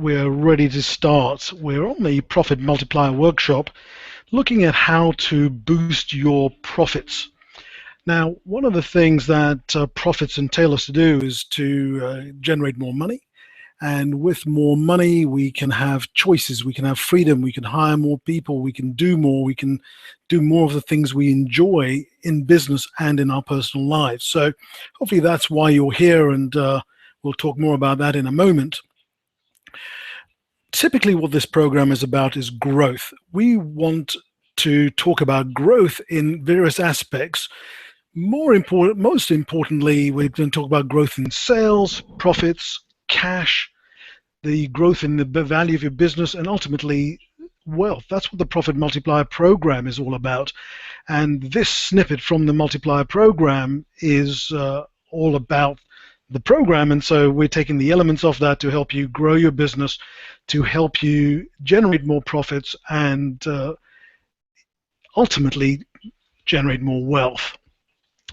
we're ready to start. We're on the Profit Multiplier workshop looking at how to boost your profits. Now, one of the things that profits entail us to do is to generate more money. And with more money, we can have choices, we can have freedom, we can hire more people, we can do more of the things we enjoy in business and in our personal lives. So hopefully that's why you're here, and we'll talk more about that in a moment. Typically what this program is about is growth. We want to talk about growth in various aspects. Most importantly, we're going to talk about growth in sales, profits, cash, the growth in the value of your business, and ultimately wealth. That's what the Profit Multiplier program is all about. And this snippet from the Multiplier program is all about the program, and so we're taking the elements of that to help you grow your business, to help you generate more profits, and ultimately generate more wealth.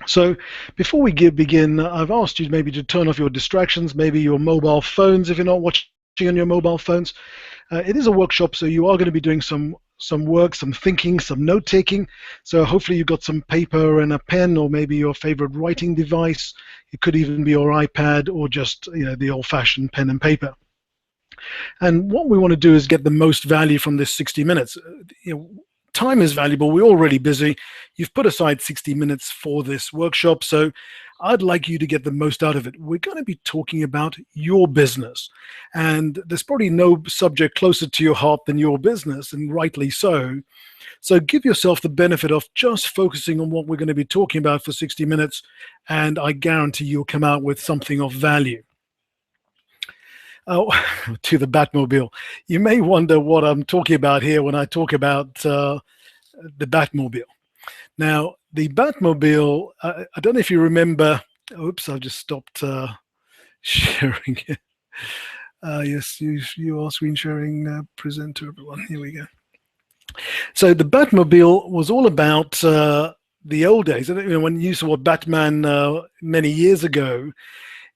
So before we begin, I've asked you maybe to turn off your distractions, maybe your mobile phones if you're not watching on your mobile phones. It is a workshop, so you are going to be doing some work, some thinking, some note-taking. So hopefully you've got some paper and a pen, or maybe your favorite writing device. It could even be your iPad, or just the old-fashioned pen and paper. And what we want to do is get the most value from this 60 minutes. Time is valuable. We're already busy. You've put aside 60 minutes for this workshop, so I'd like you to get the most out of it. We're going to be talking about your business, and there's probably no subject closer to your heart than your business, and rightly so. So give yourself the benefit of just focusing on what we're going to be talking about for 60 minutes, and I guarantee you'll come out with something of value. Oh, to the Batmobile. You may wonder what I'm talking about here when I talk about the Batmobile. Now, the Batmobile, I don't know if you remember. Oops, I've just stopped sharing it. Yes, you are screen sharing. Present to everyone. Here we go. So the Batmobile was all about the old days. When you saw Batman many years ago,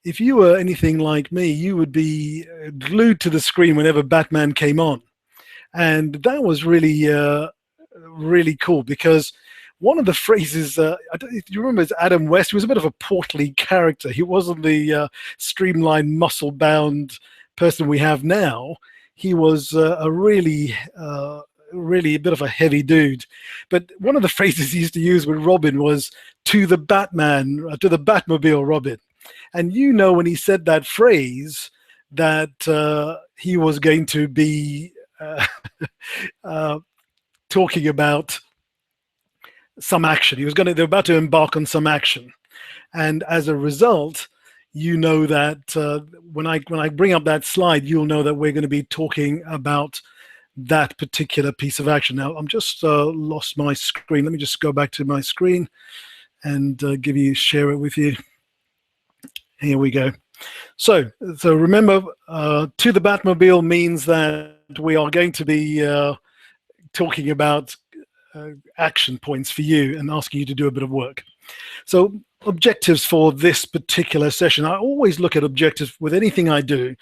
if you were anything like me, you would be glued to the screen whenever Batman came on. And that was really, really cool, because one of the phrases, I don't know if you remember, it's Adam West. He was a bit of a portly character. He wasn't the streamlined, muscle-bound person we have now. He was really a bit of a heavy dude. But one of the phrases he used to use with Robin was, to the Batmobile, Robin. And when he said that phrase, that he was going to be talking about some action. They're about to embark on some action. And as a result, that when I bring up that slide, you'll know that we're going to be talking about that particular piece of action. Now, I'm just lost my screen. Let me just go back to my screen and share it with you. Here we go. So remember, to the Batmobile means that we are going to be talking about action points for you and asking you to do a bit of work. So objectives for this particular session. I always look at objectives with anything I do,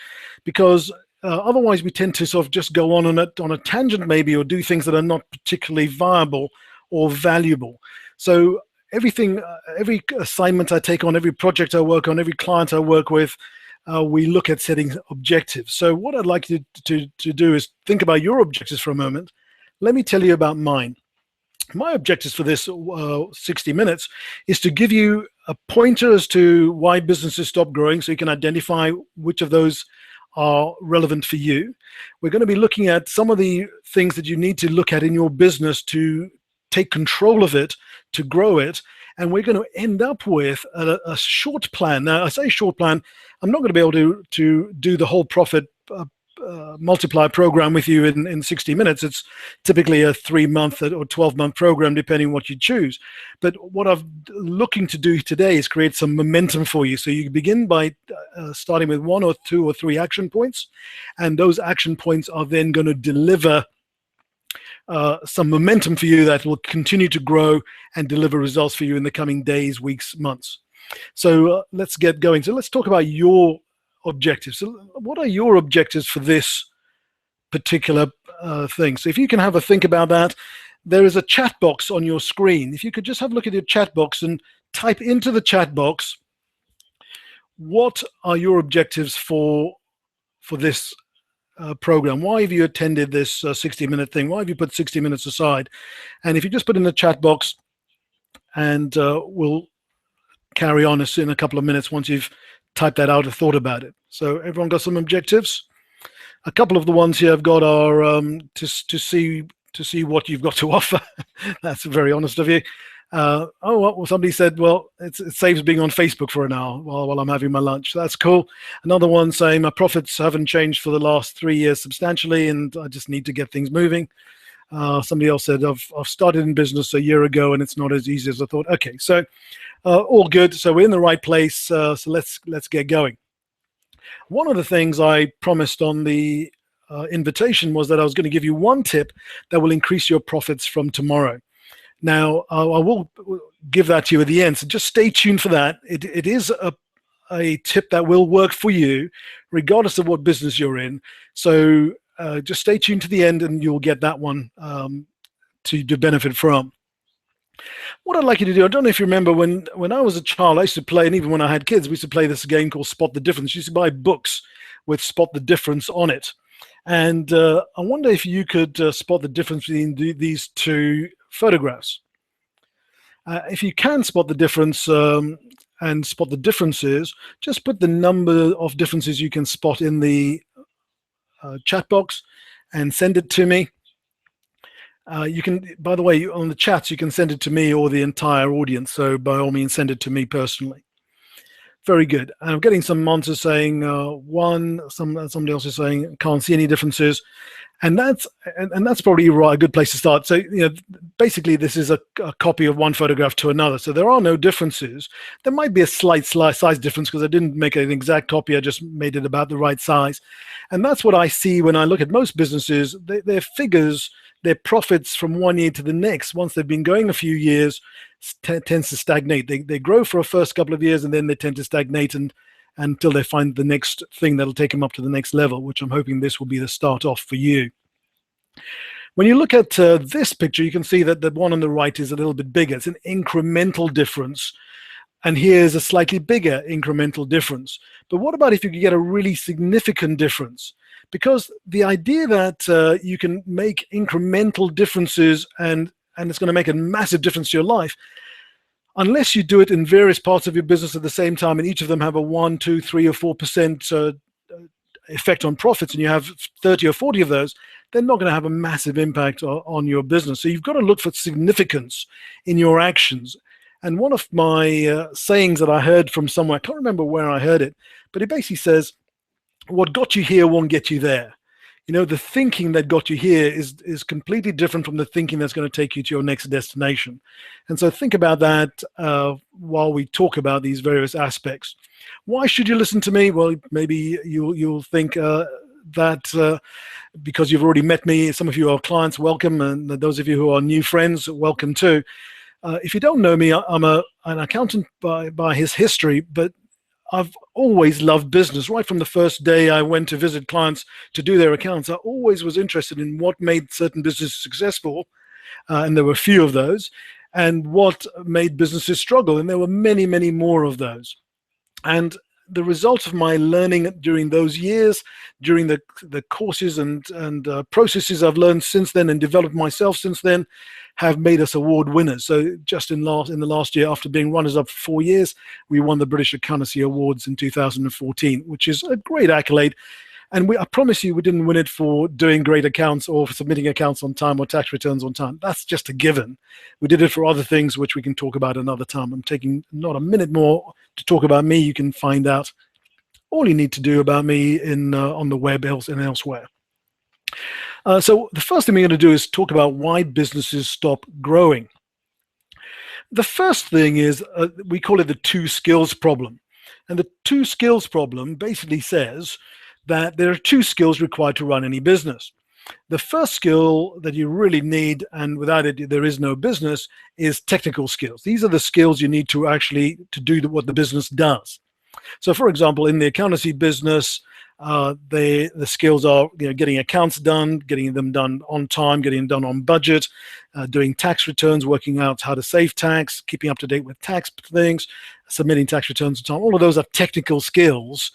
because otherwise we tend to sort of just go on a tangent maybe, or do things that are not particularly viable or valuable. So every assignment I take on, every project I work on, every client I work with, we look at setting objectives. So what I'd like you to do is think about your objectives for a moment. Let me tell you about mine. My objectives for this 60 minutes is to give you a pointer as to why businesses stop growing, so you can identify which of those are relevant for you. We're going to be looking at some of the things that you need to look at in your business to take control of it, to grow it, and we're going to end up with a short plan. Now, I say short plan, I'm not going to be able to do the whole Profit Multiplier program with you in 60 minutes. It's typically a 3-month or 12-month program, depending on what you choose. But what I'm looking to do today is create some momentum for you. So you begin by starting with 1 or 2 or 3 action points, and those action points are then going to deliver some momentum for you that will continue to grow and deliver results for you in the coming days, weeks, months. So let's get going. So let's talk about your objectives. So what are your objectives for this particular thing? So if you can have a think about that, there is a chat box on your screen. If you could just have a look at your chat box and type into the chat box, what are your objectives for this program? Why have you attended this 60-minute thing? Why have you put 60 minutes aside? And if you just put in the chat box, and we'll carry on in a couple of minutes once you've typed that out or thought about it. So everyone got some objectives? A couple of the ones here I've got are to see what you've got to offer. That's very honest of you. Well, somebody said, well, it saves being on Facebook for an hour while I'm having my lunch. That's cool. Another one saying my profits haven't changed for the last 3 years substantially, and I just need to get things moving. Somebody else said, I've started in business a year ago, and it's not as easy as I thought. Okay, so all good. So we're in the right place. So let's get going. One of the things I promised on the invitation was that I was going to give you one tip that will increase your profits from tomorrow. Now, I will give that to you at the end, so just stay tuned for that. It is a tip that will work for you, regardless of what business you're in. So just stay tuned to the end, and you'll get that one to benefit from. What I'd like you to do, I don't know if you remember when I was a child, I used to play, and even when I had kids, we used to play this game called Spot the Difference. You used to buy books with Spot the Difference on it. And I wonder if you could spot the difference between these two photographs. If you can spot the difference and spot the differences, just put the number of differences you can spot in the chat box and send it to me. You can, by the way, on the chats, you can send it to me or the entire audience. So by all means, send it to me personally. Very good. I'm getting some answers saying somebody else is saying can't see any differences, and that's probably a good place to start. So basically this is a copy of one photograph to another. So there are no differences. There might be a slight size difference because I didn't make an exact copy. I just made it about the right size, and that's what I see when I look at most businesses. Their figures, their profits from one year to the next, once they've been going a few years, tends to stagnate. They grow for a first couple of years, and then they tend to stagnate until they find the next thing that'll take them up to the next level, which I'm hoping this will be the start off for you. When you look at this picture, you can see that the one on the right is a little bit bigger. It's an incremental difference. And here's a slightly bigger incremental difference. But what about if you could get a really significant difference? Because the idea that you can make incremental differences and it's going to make a massive difference to your life, unless you do it in various parts of your business at the same time, and each of them have a 1, 2, 3, or 4% effect on profits, and you have 30 or 40 of those, they're not going to have a massive impact on your business. So you've got to look for significance in your actions. And one of my sayings that I heard from somewhere, I can't remember where I heard it, but it basically says, what got you here won't get you there. The thinking that got you here is completely different from the thinking that's going to take you to your next destination. And so think about that while we talk about these various aspects. Why should you listen to me? Well, maybe you'll think that because you've already met me, some of you are clients, welcome, and those of you who are new friends, welcome too. If you don't know me, I'm an accountant by his history, but I've always loved business. Right from the first day I went to visit clients to do their accounts, I always was interested in what made certain businesses successful, and there were a few of those, and what made businesses struggle, and there were many, many more of those. And the result of my learning during those years, during the courses and processes I've learned since then and developed myself since then, have made us award winners. So just in the last year, after being runners-up for 4 years, we won the British Accountancy Awards in 2014, which is a great accolade. And I promise you, we didn't win it for doing great accounts or for submitting accounts on time or tax returns on time. That's just a given. We did it for other things, which we can talk about another time. I'm taking not a minute more to talk about me. You can find out all you need to do about me on the web and elsewhere. So the first thing we're going to do is talk about why businesses stop growing. The first thing is we call it the 2 skills problem. And the 2 skills problem basically says that there are 2 skills required to run any business. The first skill that you really need, and without it there is no business, is technical skills. These are the skills you need to do what the business does. So, for example, in the accountancy business, the skills are getting accounts done, getting them done on time, getting them done on budget, doing tax returns, working out how to save tax, keeping up to date with tax things, submitting tax returns on time. All of those are technical skills.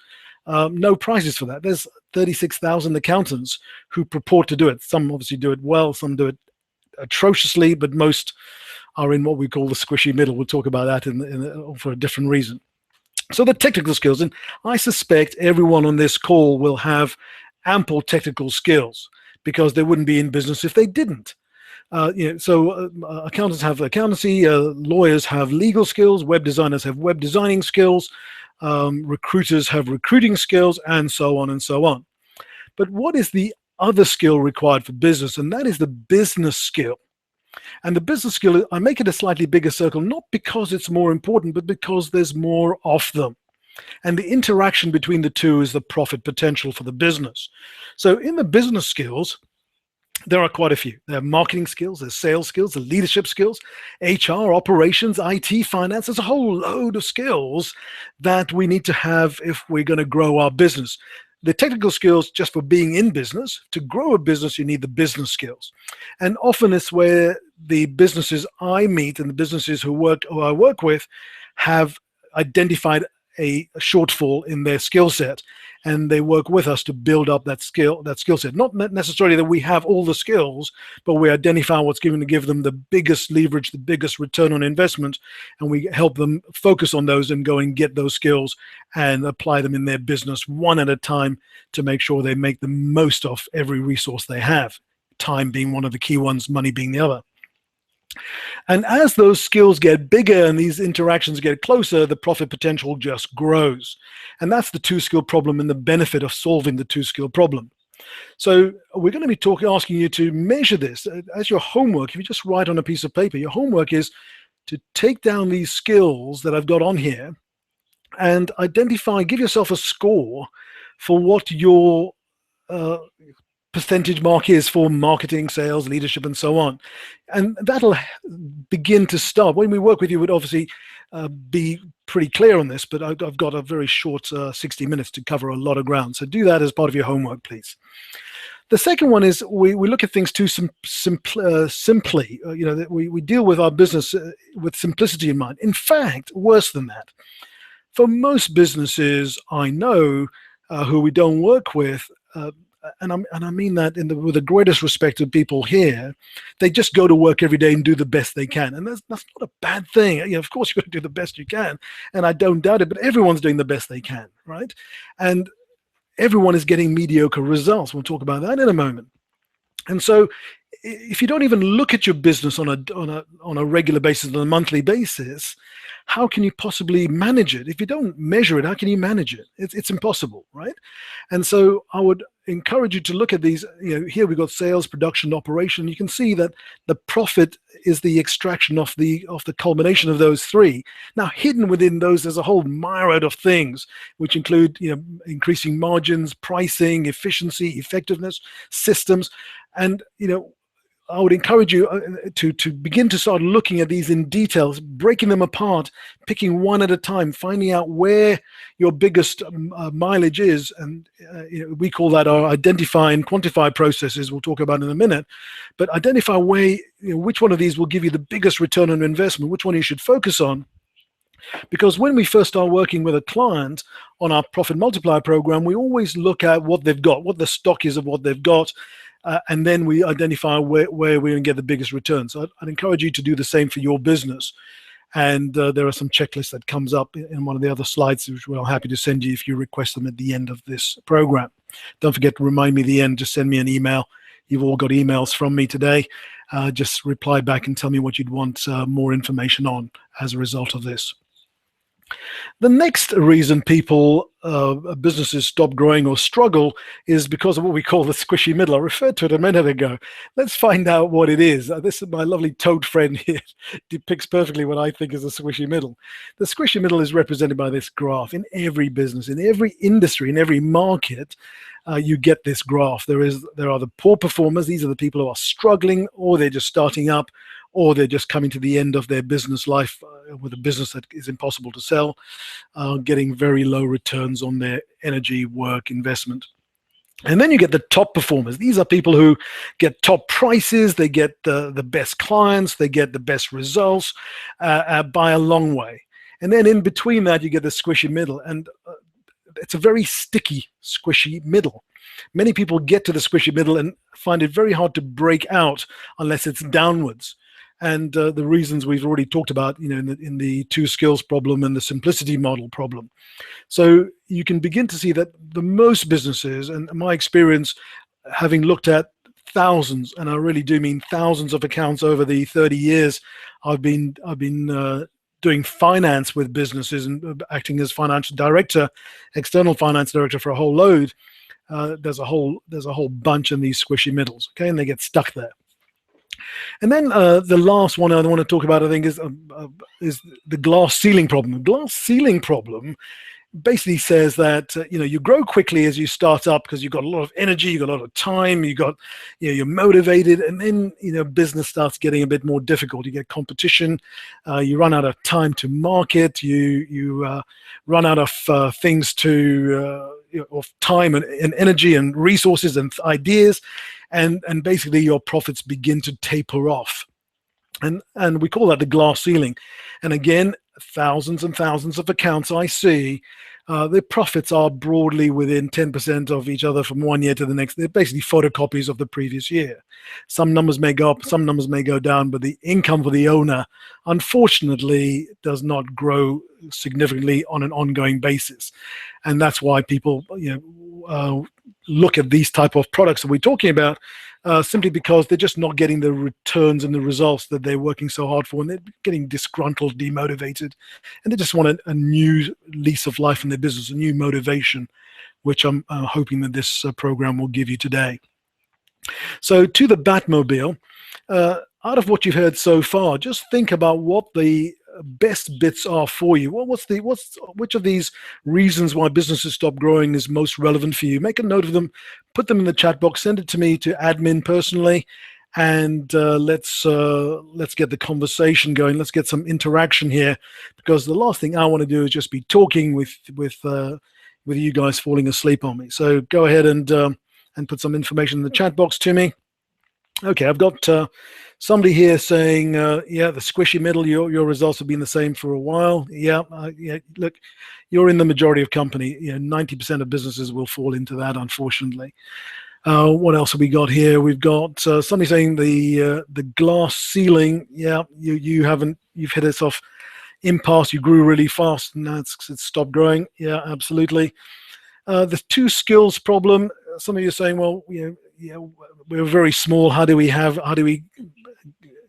No prizes for that. There's 36,000 accountants who purport to do it. Some obviously do it well, some do it atrociously, but most are in what we call the squishy middle. We'll talk about that for a different reason. So the technical skills, and I suspect everyone on this call will have ample technical skills because they wouldn't be in business if they didn't. Accountants have accountancy, lawyers have legal skills, web designers have web designing skills, recruiters have recruiting skills, and so on and so on. But what is the other skill required for business? And that is the business skill. And the business skill, I make it a slightly bigger circle, not because it's more important, but because there's more of them. And the interaction between the two is the profit potential for the business. So in the business skills, there are quite a few. There are marketing skills, there's sales skills, there's leadership skills, HR, operations, IT, finance. There's a whole load of skills that we need to have if we're going to grow our business. The technical skills just for being in business. To grow a business, you need the business skills. And often it's where the businesses I meet and the businesses who I work with have identified a shortfall in their skill set, and they work with us to build up that skill set. Not necessarily that we have all the skills, but we identify what's going to give them the biggest leverage, the biggest return on investment, and we help them focus on those and go and get those skills and apply them in their business one at a time to make sure they make the most of every resource they have. Time being one of the key ones, money being the other. And as those skills get bigger and these interactions get closer, the profit potential just grows. And that's the two-skill problem and the benefit of solving the two-skill problem. So we're going to be asking you to measure this as your homework. If you just write on a piece of paper, your homework is to take down these skills that I've got on here and identify, give yourself a score for what your percentage mark is for marketing, sales, leadership, and so on. And that'll begin to start. When we work with you, we'd obviously be pretty clear on this, but I've got a very short 60 minutes to cover a lot of ground. So do that as part of your homework, please. The second one is we look at things too simply. We deal with our business with simplicity in mind. In fact, worse than that. For most businesses I know who we don't work with, and I mean that with the greatest respect to people here, they just go to work every day and do the best they can. And that's not a bad thing. Of course, you've got to do the best you can, and I don't doubt it, but everyone's doing the best they can, right? And everyone is getting mediocre results. We'll talk about that in a moment. And so if you don't even look at your business on a regular basis, on a monthly basis, how can you possibly manage it? If you don't measure it, how can you manage it? It's impossible, right? And so I would encourage you to look at these. Here we've got sales, production, operation. You can see that the profit is the extraction of the culmination of those three. Now, hidden within those, there's a whole myriad of things, which include increasing margins, pricing, efficiency, effectiveness, systems, and I would encourage you to begin to start looking at these in details, breaking them apart, picking one at a time, finding out where your biggest mileage is. And we call that our identify and quantify processes. We'll talk about in a minute. But identify which one of these will give you the biggest return on investment, which one you should focus on. Because when we first start working with a client on our Profit Multiplier program, we always look at what they've got, what the stock is of what they've got, and then we identify where we're going to get the biggest return. So I'd encourage you to do the same for your business. And there are some checklists that comes up in one of the other slides, which we're happy to send you if you request them at the end of this program. Don't forget to remind me at the end, just send me an email. You've all got emails from me today. Just reply back and tell me what you'd want more information on as a result of this. The next reason businesses stop growing or struggle is because of what we call the squishy middle. I referred to it a minute ago. Let's find out what it is. This is my lovely toad friend here, depicts perfectly what I think is a squishy middle. The squishy middle is represented by this graph. In every business, in every industry, in every market, you get this graph. There are the poor performers. These are the people who are struggling, or they're just starting up, or they're just coming to the end of their business life with a business that is impossible to sell, getting very low returns on their energy work investment. And then you get the top performers. These are people who get top prices, they get the best clients, they get the best results by a long way. And then in between that, you get the squishy middle. And it's a very sticky, squishy middle. Many people get to the squishy middle and find it very hard to break out unless it's downwards. And the reasons we've already talked about, in the two skills problem and the simplicity model problem. So you can begin to see that the most businesses, and my experience, having looked at thousands, and I really do mean thousands of accounts over the 30 years I've been doing finance with businesses and acting as financial director, external finance director for a whole load. There's a whole bunch in these squishy middles, okay, and they get stuck there. And then the last one I want to talk about, I think, is the glass ceiling problem. The glass ceiling problem basically says that you grow quickly as you start up because you've got a lot of energy, you've got a lot of time, you're motivated, and then business starts getting a bit more difficult. You get competition, you run out of time to market, you run out of things of time and energy and resources and ideas, and basically your profits begin to taper off. And we call that the glass ceiling. And again, thousands and thousands of accounts I see, the profits are broadly within 10% of each other from one year to the next. They're basically photocopies of the previous year. Some numbers may go up, some numbers may go down, but the income for the owner, unfortunately, does not grow significantly on an ongoing basis. And that's why people look at these type of products that we're talking about, simply because they're just not getting the returns and the results that they're working so hard for, and they're getting disgruntled, demotivated, and they just want a new lease of life in their business, a new motivation, which I'm hoping that this program will give you today. So to the Batmobile, out of what you've heard so far, just think about what the best bits are for you. Which of these reasons why businesses stop growing is most relevant for you? Make a note of them, put them in the chat box, send it to me, to admin personally, and let's get the conversation going. Let's get some interaction here, because the last thing I want to do is just be talking with you guys falling asleep on me. So go ahead and put some information in the chat box to me. Okay, I've got somebody here saying, yeah, the squishy middle, your results have been the same for a while. Yeah, look, you're in the majority of company. 90% of businesses will fall into that, unfortunately. What else have we got here? We've got somebody saying the glass ceiling. Yeah, you've hit us off impasse. You grew really fast, and now it's stopped growing. Yeah, absolutely. The two skills problem. Some of you are saying, well, we're very small. How do we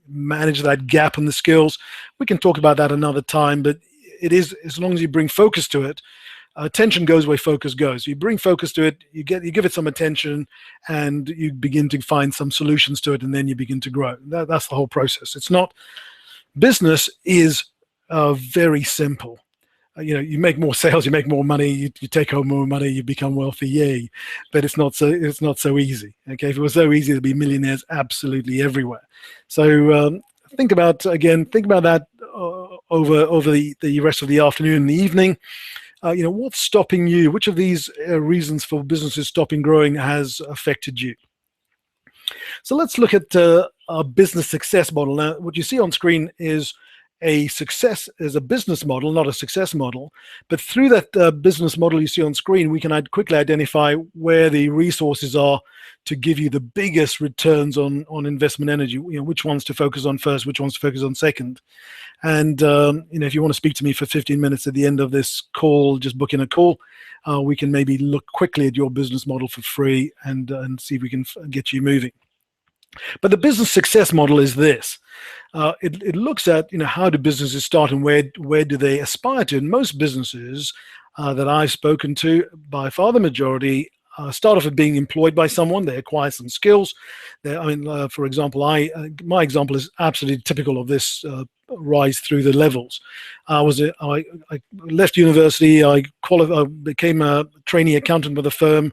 manage that gap in the skills? We can talk about that another time, but it is, as long as you bring focus to it, attention goes where focus goes. You bring focus to it, you give it some attention, and you begin to find some solutions to it, and then you begin to grow. That's the whole process. It's not, business is very simple. You make more sales, you make more money, you take home more money, you become wealthy, yay! But it's not so easy. Okay, if it was so easy, there'd be millionaires absolutely everywhere. So think about that over the rest of the afternoon and the evening. What's stopping you? Which of these reasons for businesses stopping growing has affected you? So let's look at a business success model. Now, what you see on screen is a business model, not a success model. But through that business model you see on screen, we can quickly identify where the resources are to give you the biggest returns on investment energy. Which ones to focus on first, which ones to focus on second. And if you want to speak to me for 15 minutes at the end of this call, just book in a call. We can maybe look quickly at your business model for free and see if we can get you moving. But the business success model is this. It looks at how do businesses start and where do they aspire to. And most businesses that I've spoken to, by far the majority, start off with being employed by someone. They acquire some skills. For example, my example is absolutely typical of this rise through the levels. I left university. I became a trainee accountant with a firm.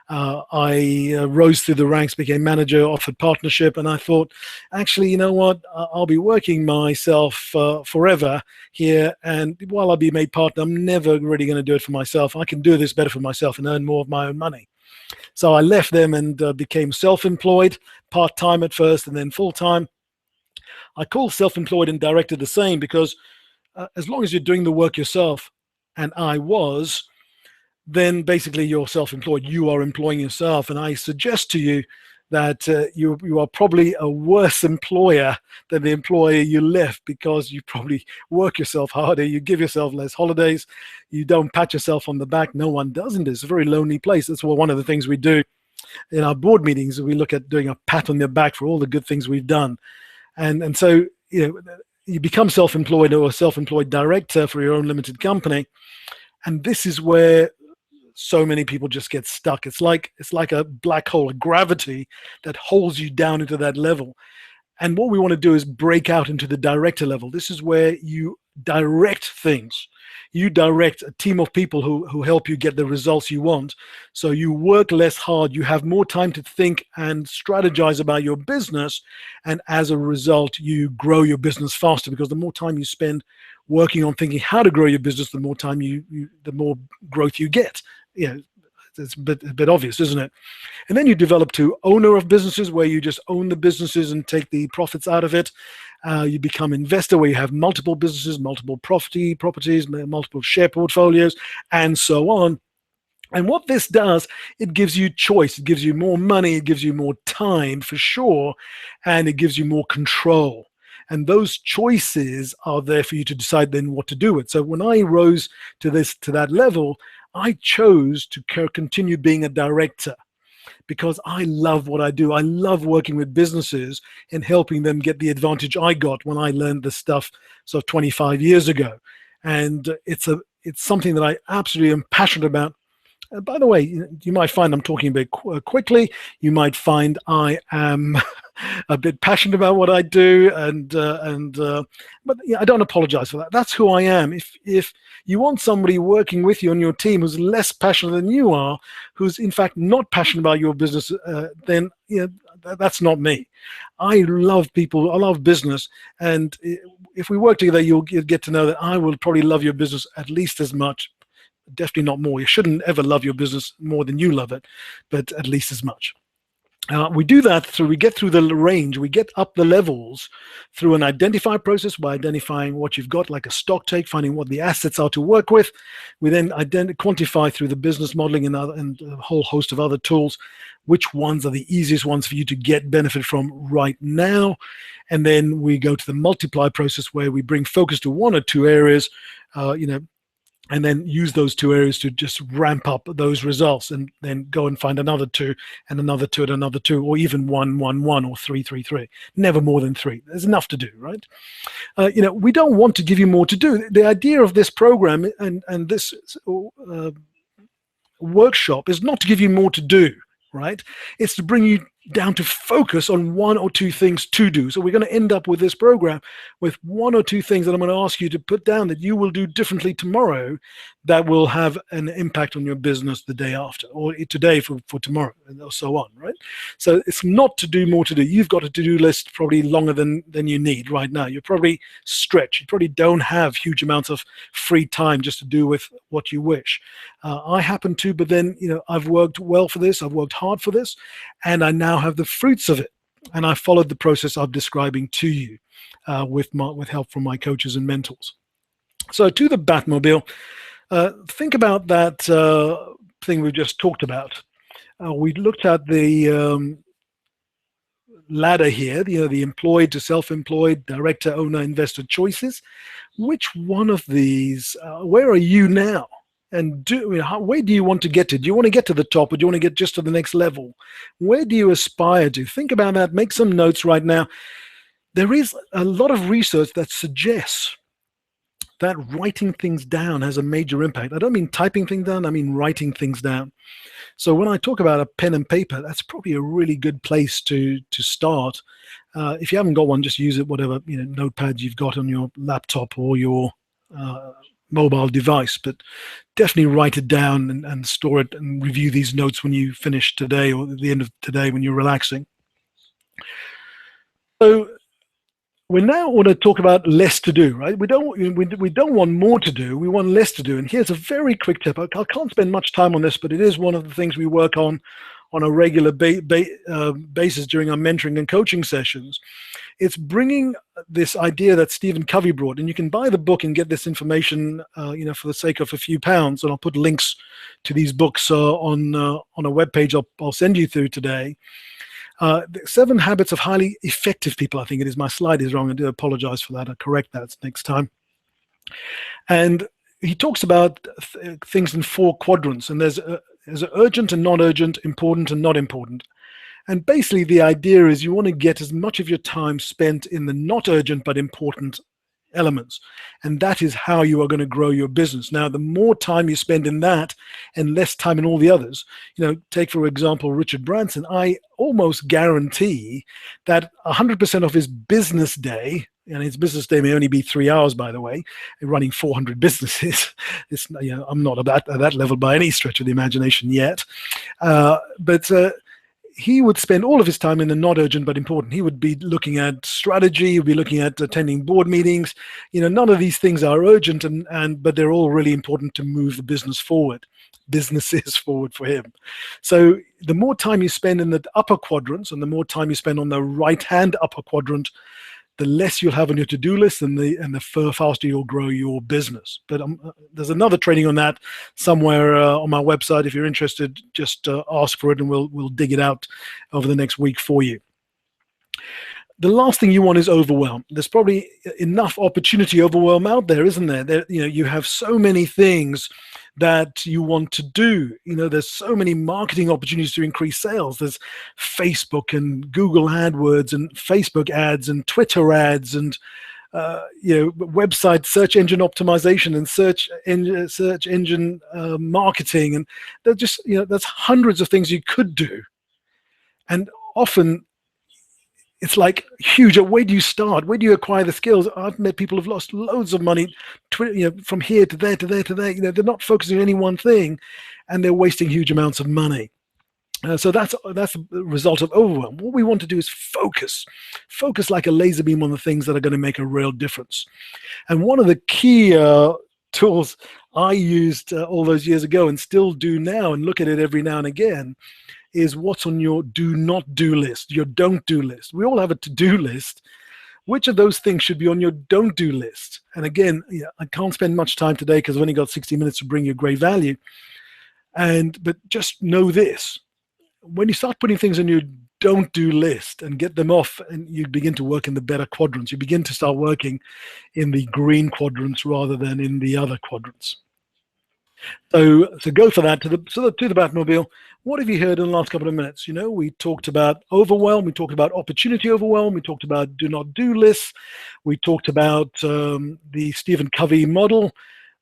I rose through the ranks, became manager, offered partnership, and I thought, actually, you know what? I'll be working myself forever here, and while I'll be made partner, I'm never really going to do it for myself. I can do this better for myself and earn more of my own money. So I left them and became self-employed, part-time at first, and then full-time. I call self-employed and director the same because as long as you're doing the work yourself, and I was, then basically you're self-employed. You are employing yourself, and I suggest to you that you are probably a worse employer than the employer you left, because you probably work yourself harder, you give yourself less holidays, you don't pat yourself on the back. No one does in this. It's a very lonely place. That's one of the things we do in our board meetings. We look at doing a pat on the back for all the good things we've done. And so, you become self-employed or a self-employed director for your own limited company. And this is where so many people just get stuck. It's like a black hole, a gravity that holds you down into that level. And what we want to do is break out into the director level. This is where you direct things. You direct a team of people who help you get the results you want. So you work less hard. You have more time to think and strategize about your business. And as a result, you grow your business faster, because the more time you spend working on thinking how to grow your business, the more time the more growth you get. It's a bit obvious, isn't it? And then you develop to owner of businesses, where you just own the businesses and take the profits out of it. You become investor, where you have multiple businesses, multiple properties, multiple share portfolios, and so on. And what this does, it gives you choice. It gives you more money. It gives you more time, for sure, and it gives you more control. And those choices are there for you to decide then what to do with. So when I rose to that level, I chose to continue being a director, because I love what I do. I love working with businesses and helping them get the advantage I got when I learned this stuff 25 years ago. And it's something that I absolutely am passionate about. By the way, you might find I'm talking a bit quickly. You might find I am a bit passionate about what I do, but I don't apologize for that. That's who I am. If you want somebody working with you on your team who's less passionate than you are, who's in fact not passionate about your business, then that's not me. I love people. I love business, and if we work together, you'll get to know that I will probably love your business at least as much. Definitely not more. You shouldn't ever love your business more than you love it, but at least as much. We do that we get through the range, we get up the levels through an identify process, by identifying what you've got, like a stock take, finding what the assets are to work with. We then quantify through the business modeling and a whole host of other tools, which ones are the easiest ones for you to get benefit from right now. And then we go to the multiply process, where we bring focus to one or two areas, and then use those two areas to just ramp up those results, and then go and find another two and another two and another two, or even 1, 1, 1, or 3, 3, 3. Never more than 3. There's enough to do, right? We don't want to give you more to do. The idea of this program and this workshop is not to give you more to do, right? It's to bring you down to focus on one or two things to do. So we're going to end up with this program with one or two things that I'm going to ask you to put down that you will do differently tomorrow, that will have an impact on your business the day after, or today for tomorrow, and so on, right? So it's not to do more to do. You've got a to-do list probably longer than you need right now. You're probably stretched. You probably don't have huge amounts of free time just to do with what you wish. I happen to, but then, I've worked well for this. I've worked hard for this, and I now have the fruits of it. And I followed the process I'm describing to you with help from my coaches and mentors. So to the Batmobile, think about that thing we just talked about. We looked at the ladder here, the employed to self-employed, director, owner, investor choices. Which one of these, where are you now? And where do you want to get to? Do you want to get to the top, or do you want to get just to the next level? Where do you aspire to? Think about that. Make some notes right now. There is a lot of research that suggests that writing things down has a major impact. I don't mean typing things down. I mean writing things down. So when I talk about a pen and paper, that's probably a really good place to start. If you haven't got one, just use it, whatever notepad you've got on your laptop or your mobile device. But definitely write it down and store it and review these notes when you finish today or at the end of today when you're relaxing. So we now want to talk about less to do, right? We don't want more to do. We want less to do. And here's a very quick tip. I can't spend much time on this, but it is one of the things we work on a regular basis during our mentoring and coaching sessions. It's bringing this idea that Stephen Covey brought, and you can buy the book and get this information, for the sake of a few pounds. And I'll put links to these books on a webpage I'll send you through today. The 7 Habits of Highly Effective People, I think it is. My slide is wrong. I do apologize for that. I'll correct that next time. And he talks about things in 4 quadrants, and there's urgent and not urgent, important and not important. And basically the idea is you want to get as much of your time spent in the not urgent but important elements. And that is how you are going to grow your business. Now, the more time you spend in that and less time in all the others, take, for example, Richard Branson, I almost guarantee that 100% of his business day, and his business day may only be 3 hours, by the way, running 400 businesses. I'm not at that level by any stretch of the imagination yet. But he would spend all of his time in the not urgent but important. He would be looking at strategy, he would be looking at attending board meetings. None of these things are urgent, but they're all really important to move the businesses forward for him. So the more time you spend in the upper quadrants and the more time you spend on the right-hand upper quadrant, the less you'll have on your to-do list and the faster you'll grow your business. But there's another training on that somewhere on my website. If you're interested, just ask for it and we'll dig it out over the next week for you. The last thing you want is overwhelm. There's probably enough opportunity overwhelm out there, isn't there? You have so many things that you want to do. There's so many marketing opportunities to increase sales. There's Facebook and Google AdWords and Facebook ads and Twitter ads and website search engine optimization and search engine marketing, and there's hundreds of things you could do. And often it's like huge. Where do you start? Where do you acquire the skills? I've met people who've lost loads of money, from here to there to there to there. They're not focusing on any one thing, and they're wasting huge amounts of money. So that's the result of overwhelm. What we want to do is focus like a laser beam on the things that are going to make a real difference. And one of the key tools I used all those years ago and still do now, and look at it every now and again, is what's on your do not do list, your don't do list. We all have a to-do list. Which of those things should be on your don't do list? And again, I can't spend much time today because I've only got 60 minutes to bring you great value. But just know this: when you start putting things on your don't do list and get them off, and you begin to work in the better quadrants, you begin to start working in the green quadrants rather than in the other quadrants. So go for that to the Batmobile. What have you heard in the last couple of minutes? We talked about overwhelm. We talked about opportunity overwhelm. We talked about do not do lists. We talked about the Stephen Covey model.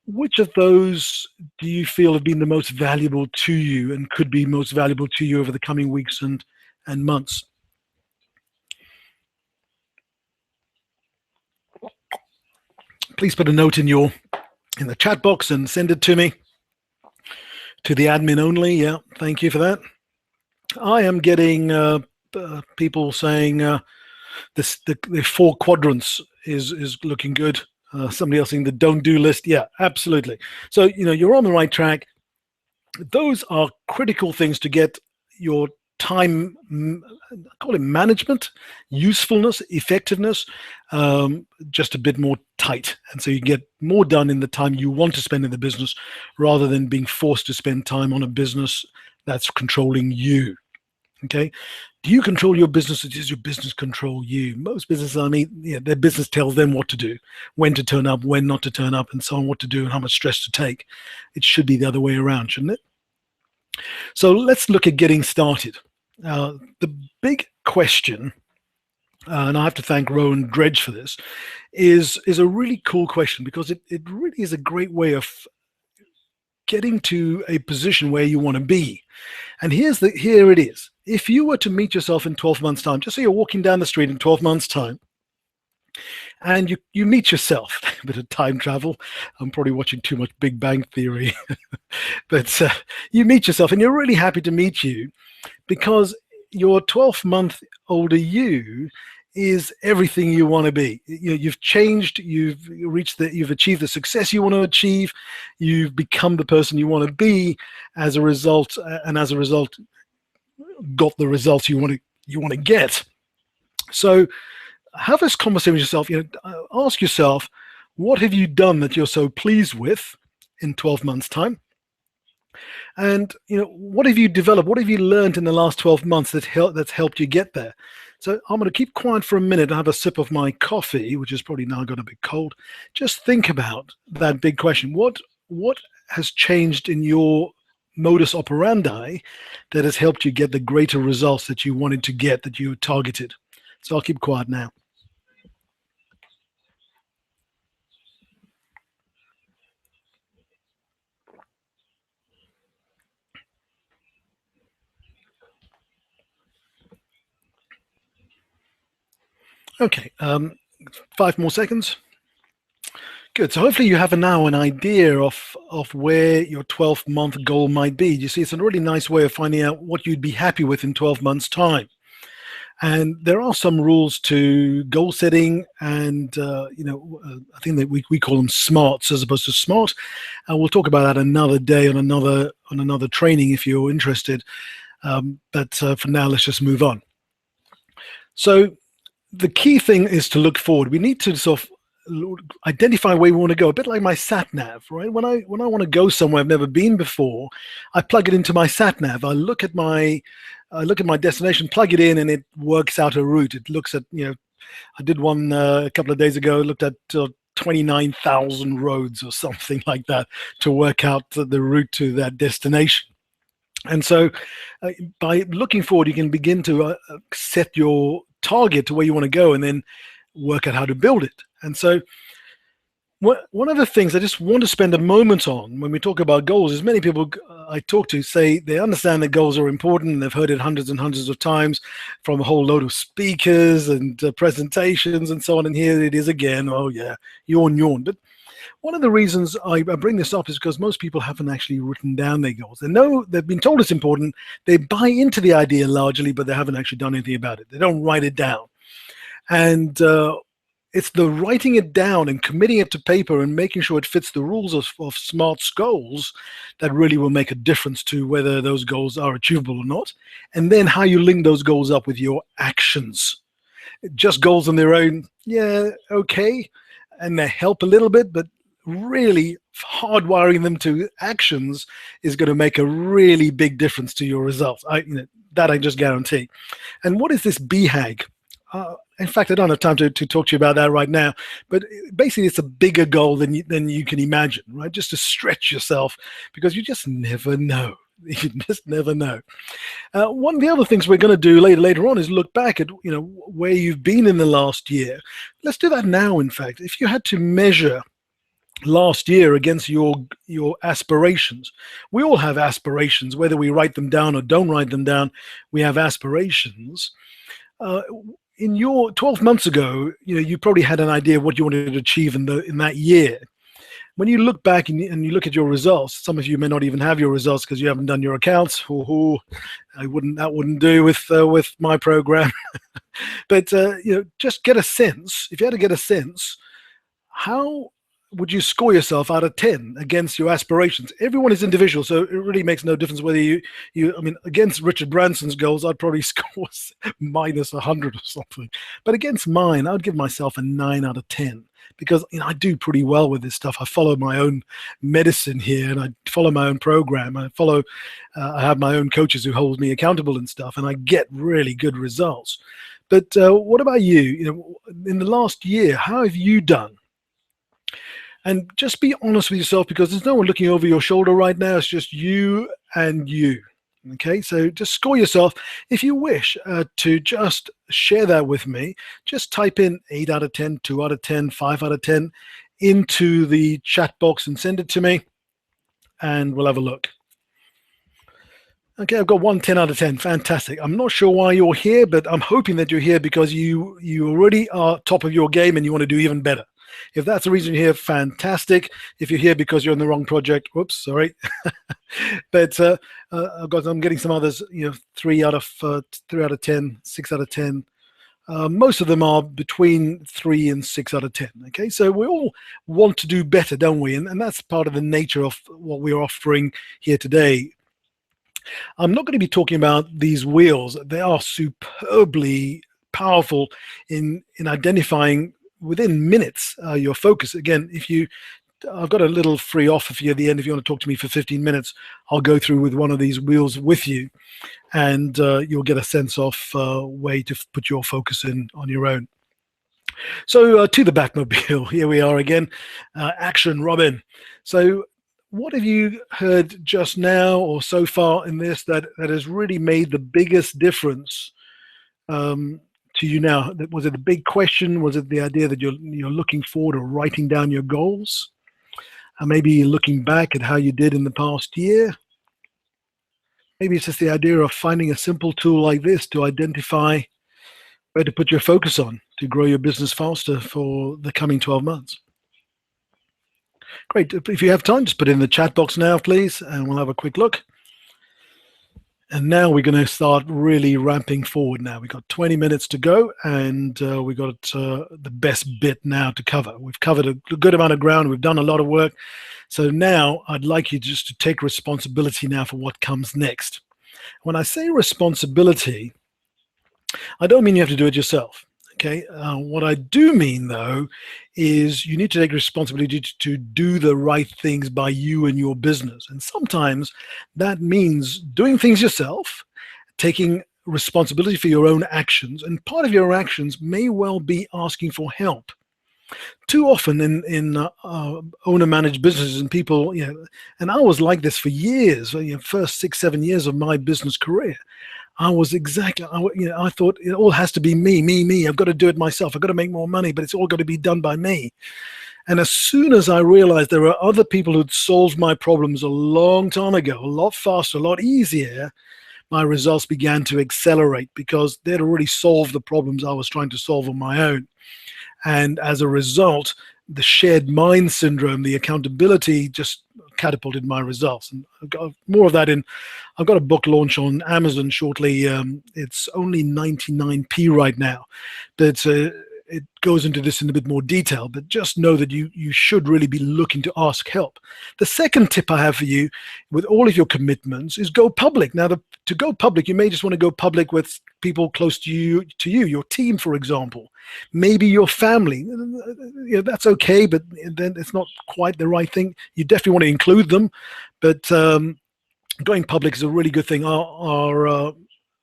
Which of those do you feel have been the most valuable to you and could be most valuable to you over the coming weeks and months? Please put a note in the chat box and send it to me. To the admin only, yeah. Thank you for that. I am getting people saying the 4 quadrants is looking good. Somebody else saying the don't do list. Yeah, absolutely. So you're on the right track. Those are critical things to get your time, I call it management, usefulness, effectiveness, just a bit more tight. And so you get more done in the time you want to spend in the business rather than being forced to spend time on a business that's controlling you. Okay? Do you control your business, or does your business control you? Most businesses, their business tells them what to do, when to turn up, when not to turn up, and so on, what to do and how much stress to take. It should be the other way around, shouldn't it? So let's look at getting started. The big question, and I have to thank Rowan Dredge for this, is a really cool question, because it really is a great way of getting to a position where you want to be. And here it is. If you were to meet yourself in 12 months' time, just say you're walking down the street in 12 months' time, and you meet yourself, a bit of time travel. I'm probably watching too much Big Bang Theory, but you meet yourself, and you're really happy to meet you because your 12-month older you is everything you want to be. You've changed, you've achieved the success you want to achieve, you've become the person you want to be as a result, and as a result, got the results you want to get. So have this conversation with yourself. Ask yourself, what have you done that you're so pleased with in 12 months' time? And what have you developed? What have you learned in the last 12 months that's helped you get there? So I'm going to keep quiet for a minute and have a sip of my coffee, which is probably now got a bit cold. Just think about that big question. What has changed in your modus operandi that has helped you get the greater results that you wanted to get, that you targeted? So I'll keep quiet now. Okay, 5 more seconds. Good. So hopefully you have now an idea of where your 12-month goal might be. You see, it's a really nice way of finding out what you'd be happy with in 12 months' time. And there are some rules to goal setting, and I think that we call them smarts as opposed to smart. And we'll talk about that another day on another training if you're interested. But for now, let's just move on. So the key thing is to look forward. We need to sort of identify where we want to go, a bit like my sat nav, right? When I want to go somewhere I've never been before, I plug it into my sat nav. I look at my destination, plug it in, and it works out a route. It looks at, I did one a couple of days ago, looked at 29,000 roads or something like that to work out the route to that destination. And so by looking forward, you can begin to set your target to where you want to go and then work out how to build it. And so one of the things I just want to spend a moment on when we talk about goals is many people I talk to say they understand that goals are important. They've heard it hundreds and hundreds of times from a whole load of speakers and presentations and so on. And here it is again. Oh, yeah, yawn. But one of the reasons I bring this up is because most people haven't actually written down their goals. They know they've been told it's important. They buy into the idea largely, but they haven't actually done anything about it. They don't write it down. And it's the writing it down and committing it to paper and making sure it fits the rules of SMART's goals that really will make a difference to whether those goals are achievable or not. And then how you link those goals up with your actions. Just goals on their own, yeah, okay, and they help a little bit, but really hardwiring them to actions is going to make a really big difference to your results. That I just guarantee. And what is this BHAG? In fact, I don't have time to talk to you about that right now, but basically it's a bigger goal than you can imagine, right? Just to stretch yourself, because you just never know. You just never know. One of the other things we're going to do later on is look back at where you've been in the last year. Let's do that now. In fact, if you had to measure last year against your aspirations, we all have aspirations, whether we write them down or don't write them down. We have aspirations. In your 12 months ago, you probably had an idea of what you wanted to achieve in that year. When you look back and you look at your results, some of you may not even have your results because you haven't done your accounts. That wouldn't do with my program. But just get a sense. If you had to get a sense, how would you score yourself out of 10 against your aspirations? Everyone is individual, so it really makes no difference whether against Richard Branson's goals, I'd probably score minus 100 or something. But against mine, I'd give myself a 9 out of 10 because I do pretty well with this stuff. I follow my own medicine here, and I follow my own program. I have my own coaches who hold me accountable and stuff, and I get really good results. But what about you? In the last year, how have you done? And just be honest with yourself, because there's no one looking over your shoulder right now. It's just you and you. Okay, so just score yourself. If you wish to just share that with me, just type in 8 out of 10, 2 out of 10, 5 out of 10 into the chat box and send it to me. and we'll have a look. Okay, I've got one 10 out of 10. Fantastic. I'm not sure why you're here, but I'm hoping that you're here because you already are top of your game and you want to do even better. If that's the reason you're here, fantastic. If you're here because you're in the wrong project, whoops, sorry. But I'm getting some others, 3 out of 10, 6 out of 10. Most of them are between 3 and 6 out of 10. Okay, so we all want to do better, don't we? And that's part of the nature of what we're offering here today. I'm not going to be talking about these wheels. They are superbly powerful in identifying within minutes your focus. Again, I've got a little free offer for you at the end. If you want to talk to me for 15 minutes, I'll go through with one of these wheels with you, and you'll get a sense of way to put your focus in on your own. So to the Batmobile, here we are again. Action, Robin. So what have you heard just now or so far in this that has really made the biggest difference to you now? Was it the big question? Was it the idea that you're looking forward or writing down your goals? And maybe looking back at how you did in the past year? Maybe it's just the idea of finding a simple tool like this to identify where to put your focus on to grow your business faster for the coming 12 months. Great. If you have time, just put it in the chat box now, please, and we'll have a quick look. And now we're going to start really ramping forward now. We've got 20 minutes to go, and we've got the best bit now to cover. We've covered a good amount of ground. We've done a lot of work. So now I'd like you just to take responsibility now for what comes next. When I say responsibility, I don't mean you have to do it yourself. Okay. What I do mean, though, is you need to take responsibility to do the right things by you and your business. And sometimes that means doing things yourself, taking responsibility for your own actions. And part of your actions may well be asking for help. Too often in owner-managed businesses and people, and I was like this for years, first 6-7 years of my business career. I was exactly, I thought it all has to be me. I've got to do it myself. I've got to make more money, but it's all got to be done by me. And as soon as I realized there were other people who'd solved my problems a long time ago, a lot faster, a lot easier, my results began to accelerate because they'd already solved the problems I was trying to solve on my own. And as a result, the shared mind syndrome, the accountability just catapulted my results. And I've got more of that I've got a book launch on Amazon shortly. It's only 99p right now, but it goes into this in a bit more detail. But just know that you should really be looking to ask help. The second tip I have for you with all of your commitments is go public. Now, to go public, you may just want to go public with people close to you, your team, for example, maybe your family. That's okay, but then it's not quite the right thing. You definitely want to include them, but going public is a really good thing. Our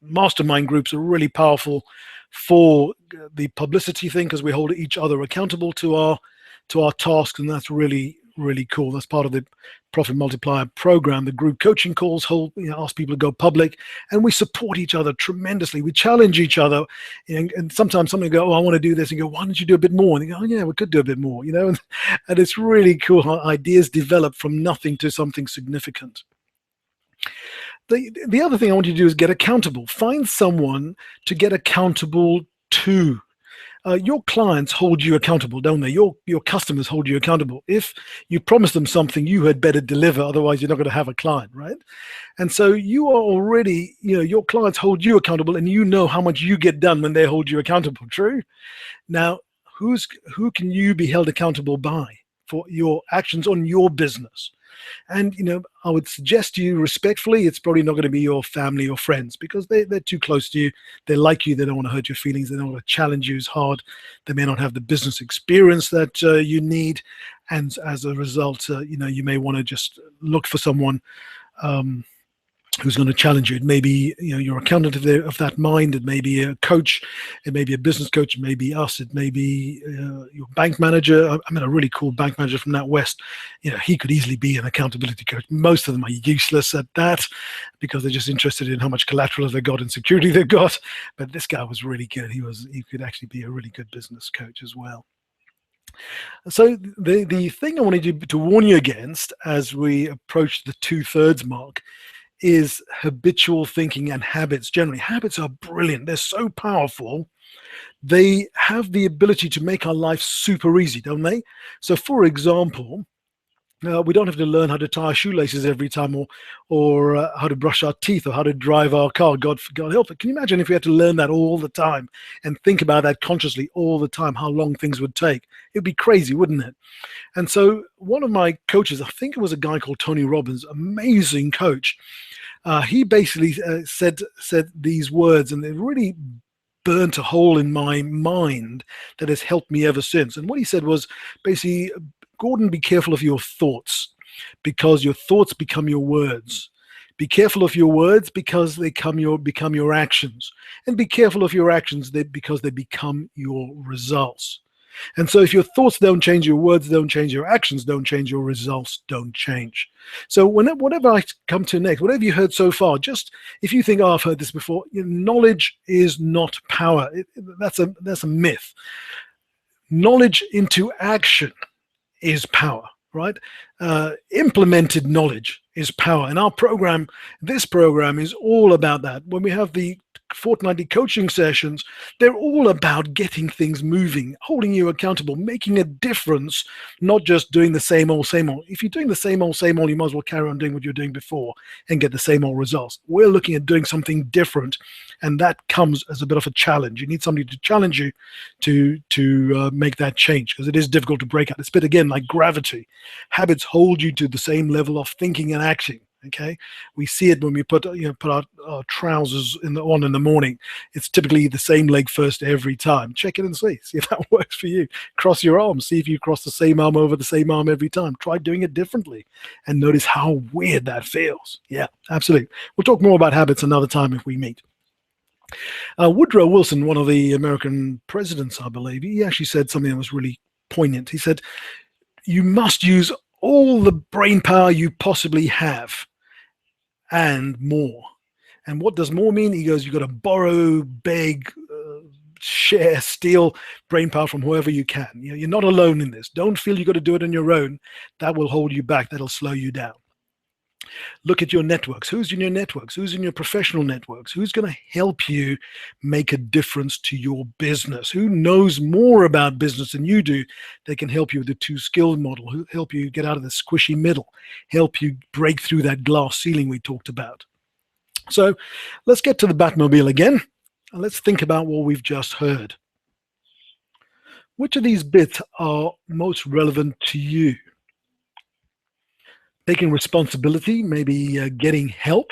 mastermind groups are really powerful for the publicity thing because we hold each other accountable to our tasks, and that's really, really cool. That's part of the Profit Multiplier program. The group coaching calls ask people to go public, and we support each other tremendously. We challenge each other, and sometimes somebody go, "Oh, I want to do this," and you go, "Why don't you do a bit more?" And they go, "Oh, yeah, we could do a bit more," and it's really cool how ideas develop from nothing to something significant. The other thing I want you to do is get accountable. Find someone to get accountable to. Your clients hold you accountable, don't they? Your customers hold you accountable. If you promise them something, you had better deliver, otherwise you're not going to have a client, right? And so you are already, your clients hold you accountable, and you know how much you get done when they hold you accountable. True? Now, who can you be held accountable by for your actions on your business? And, I would suggest to you respectfully, it's probably not going to be your family or friends because they're too close to you. They like you. They don't want to hurt your feelings. They don't want to challenge you as hard. They may not have the business experience that you need. And as a result, you may want to just look for someone who's going to challenge you. It may be your accountant of that mind. It may be a coach. It may be a business coach. It may be us. It may be your bank manager. I met a really cool bank manager from that West. He could easily be an accountability coach. Most of them are useless at that because they're just interested in how much collateral they've got and security they've got. But this guy was really good. He could actually be a really good business coach as well. So the thing I wanted to warn you against as we approach the 2/3 mark is habitual thinking and habits. Generally, habits are brilliant. They're so powerful. They have the ability to make our life super easy, don't they? So, for example, we don't have to learn how to tie our shoelaces every time, or how to brush our teeth, or how to drive our car. God help it. Can you imagine if we had to learn that all the time and think about that consciously all the time? How long things would take? It'd be crazy, wouldn't it? And so, one of my coaches, I think it was a guy called Tony Robbins, amazing coach. He basically said these words, and they really burnt a hole in my mind that has helped me ever since. And what he said was basically, Gordon, be careful of your thoughts, because your thoughts become your words. Be careful of your words, because they become your actions. And be careful of your actions, because they become your results. And so if your thoughts don't change, your words don't change, your actions don't change, your results don't change. So whatever I come to next, whatever you heard so far, just if you think, oh, I've heard this before, knowledge is not power. That's a myth. Knowledge into action is power, right? Implemented knowledge is power. And this program is all about that. When we have the fortnightly coaching sessions, they're all about getting things moving, holding you accountable, making a difference, not just doing the same old, same old. If you're doing the same old, you might as well carry on doing what you're doing before and get the same old results. We're looking at doing something different, and that comes as a bit of a challenge. You need somebody to challenge you to make that change, because it is difficult to break out. It's a bit, again, like gravity. Habits hold you to the same level of thinking and acting. Okay, we see it when we put our trousers on in the morning. It's typically the same leg first every time. Check it and see if that works for you. Cross your arms, see if you cross the same arm over the same arm every time. Try doing it differently and notice how weird that feels. Yeah, absolutely. We'll talk more about habits another time if we meet. Woodrow Wilson, one of the American presidents, I believe, he actually said something that was really poignant. He said, you must use all the brain power you possibly have and more. And what does more mean? He goes, you've got to borrow, beg, share, steal brain power from whoever you can. You're not alone in this. Don't feel you've got to do it on your own. That will hold you back. That'll slow you down. Look at your networks. Who's in your networks? Who's in your professional networks? Who's going to help you make a difference to your business? Who knows more about business than you do? They can help you with the two-skill model, who help you get out of the squishy middle, help you break through that glass ceiling we talked about. So let's get to the Batmobile again, and let's think about what we've just heard. Which of these bits are most relevant to you? Taking responsibility, maybe getting help,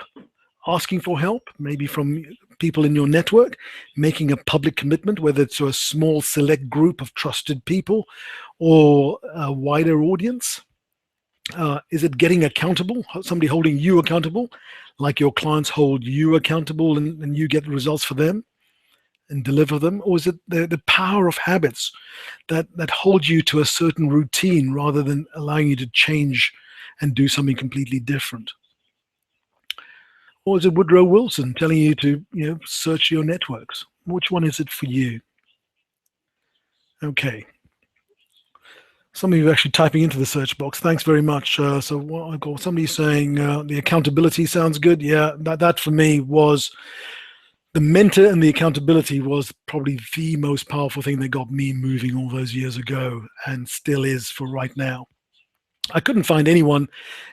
asking for help, maybe from people in your network, making a public commitment, whether it's to a small select group of trusted people or a wider audience. Is it getting accountable, somebody holding you accountable, like your clients hold you accountable and you get results for them and deliver them? Or is it the power of habits that hold you to a certain routine rather than allowing you to change and do something completely different? Or is it Woodrow Wilson telling you to search your networks? Which one is it for you? Okay. Some of you are actually typing into the search box. Thanks very much. So what I got, somebody saying the accountability sounds good. Yeah, that for me was the mentor, and the accountability was probably the most powerful thing that got me moving all those years ago, and still is for right now. I couldn't find anyone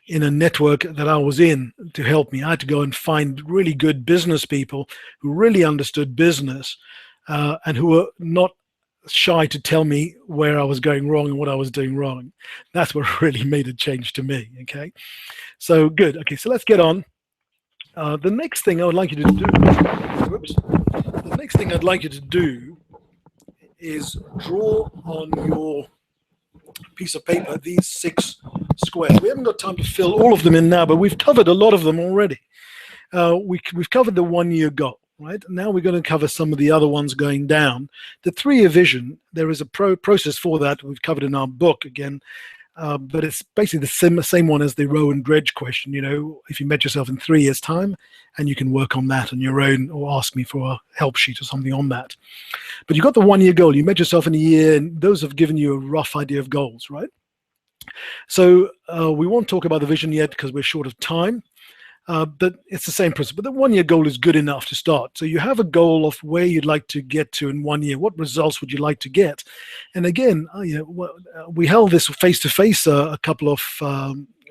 in a network that I was in to help me. I had to go and find really good business people who really understood business and who were not shy to tell me where I was going wrong and what I was doing wrong. That's what really made a change to me. Okay, so good. Okay, so let's get on. The next thing I would like you to do, the next thing I'd like you to do is draw on your piece of paper these 6 squares. We haven't got time to fill all of them in now, but we've covered a lot of them already. We've covered the 1-year goal, right? Now we're going to cover some of the other ones going down. The 3-year vision, there is a process for that we've covered in our book. Again, but it's basically the same one as the row and dredge question. If you met yourself in 3 years' time, and you can work on that on your own, or ask me for a help sheet or something on that. But you got the 1 year goal. You met yourself in a year, and those have given you a rough idea of goals, right? So we won't talk about the vision yet because we're short of time. But it's the same principle. The 1 year goal is good enough to start. So you have a goal of where you'd like to get to in 1 year. What results would you like to get? And again, we held this face to face a couple of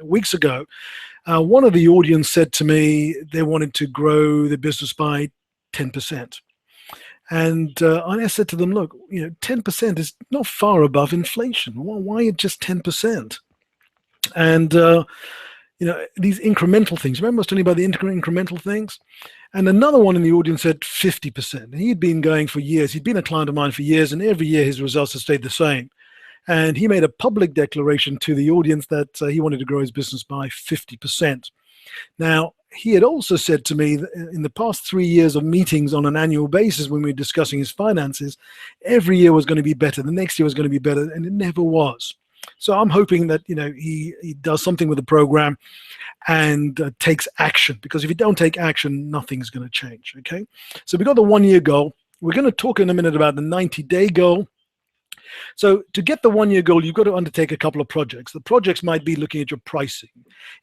weeks ago. One of the audience said to me they wanted to grow the business by 10%. And I said to them, look, 10% is not far above inflation. Why just 10%? And these incremental things. Remember I was telling you about the incremental things? And another one in the audience said 50%. He'd been going for years. He'd been a client of mine for years, and every year his results have stayed the same. And he made a public declaration to the audience that he wanted to grow his business by 50%. Now, he had also said to me that in the past 3 years of meetings on an annual basis when we were discussing his finances, every year was going to be better. The next year was going to be better, and it never was. So I'm hoping that he does something with the program and takes action, because if you don't take action, nothing's going to change. Okay, so we got the 1 year goal. We're going to talk in a minute about the 90-day goal. So to get the 1 year goal, you've got to undertake a couple of projects. The projects might be looking at your pricing.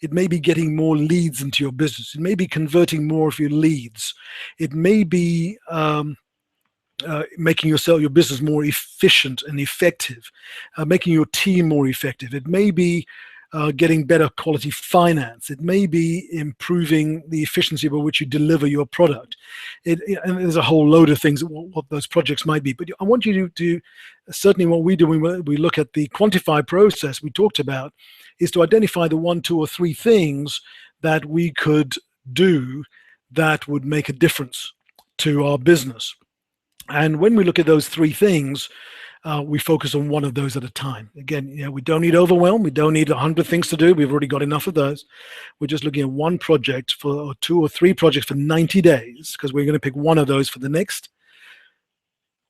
It may be getting more leads into your business. It may be converting more of your leads. It may be making your business more efficient and effective, making your team more effective. It may be getting better quality finance. It may be improving the efficiency by which you deliver your product. And there's a whole load of things, what those projects might be. But I want you to certainly what we do when we look at the quantify process we talked about is to identify the 1, 2, or 3 things that we could do that would make a difference to our business. And when we look at those 3 things, we focus on one of those at a time. Again, we don't need overwhelm. We don't need 100 things to do. We've already got enough of those. We're just looking at one project or 2 or 3 projects for 90 days, because we're going to pick one of those for the next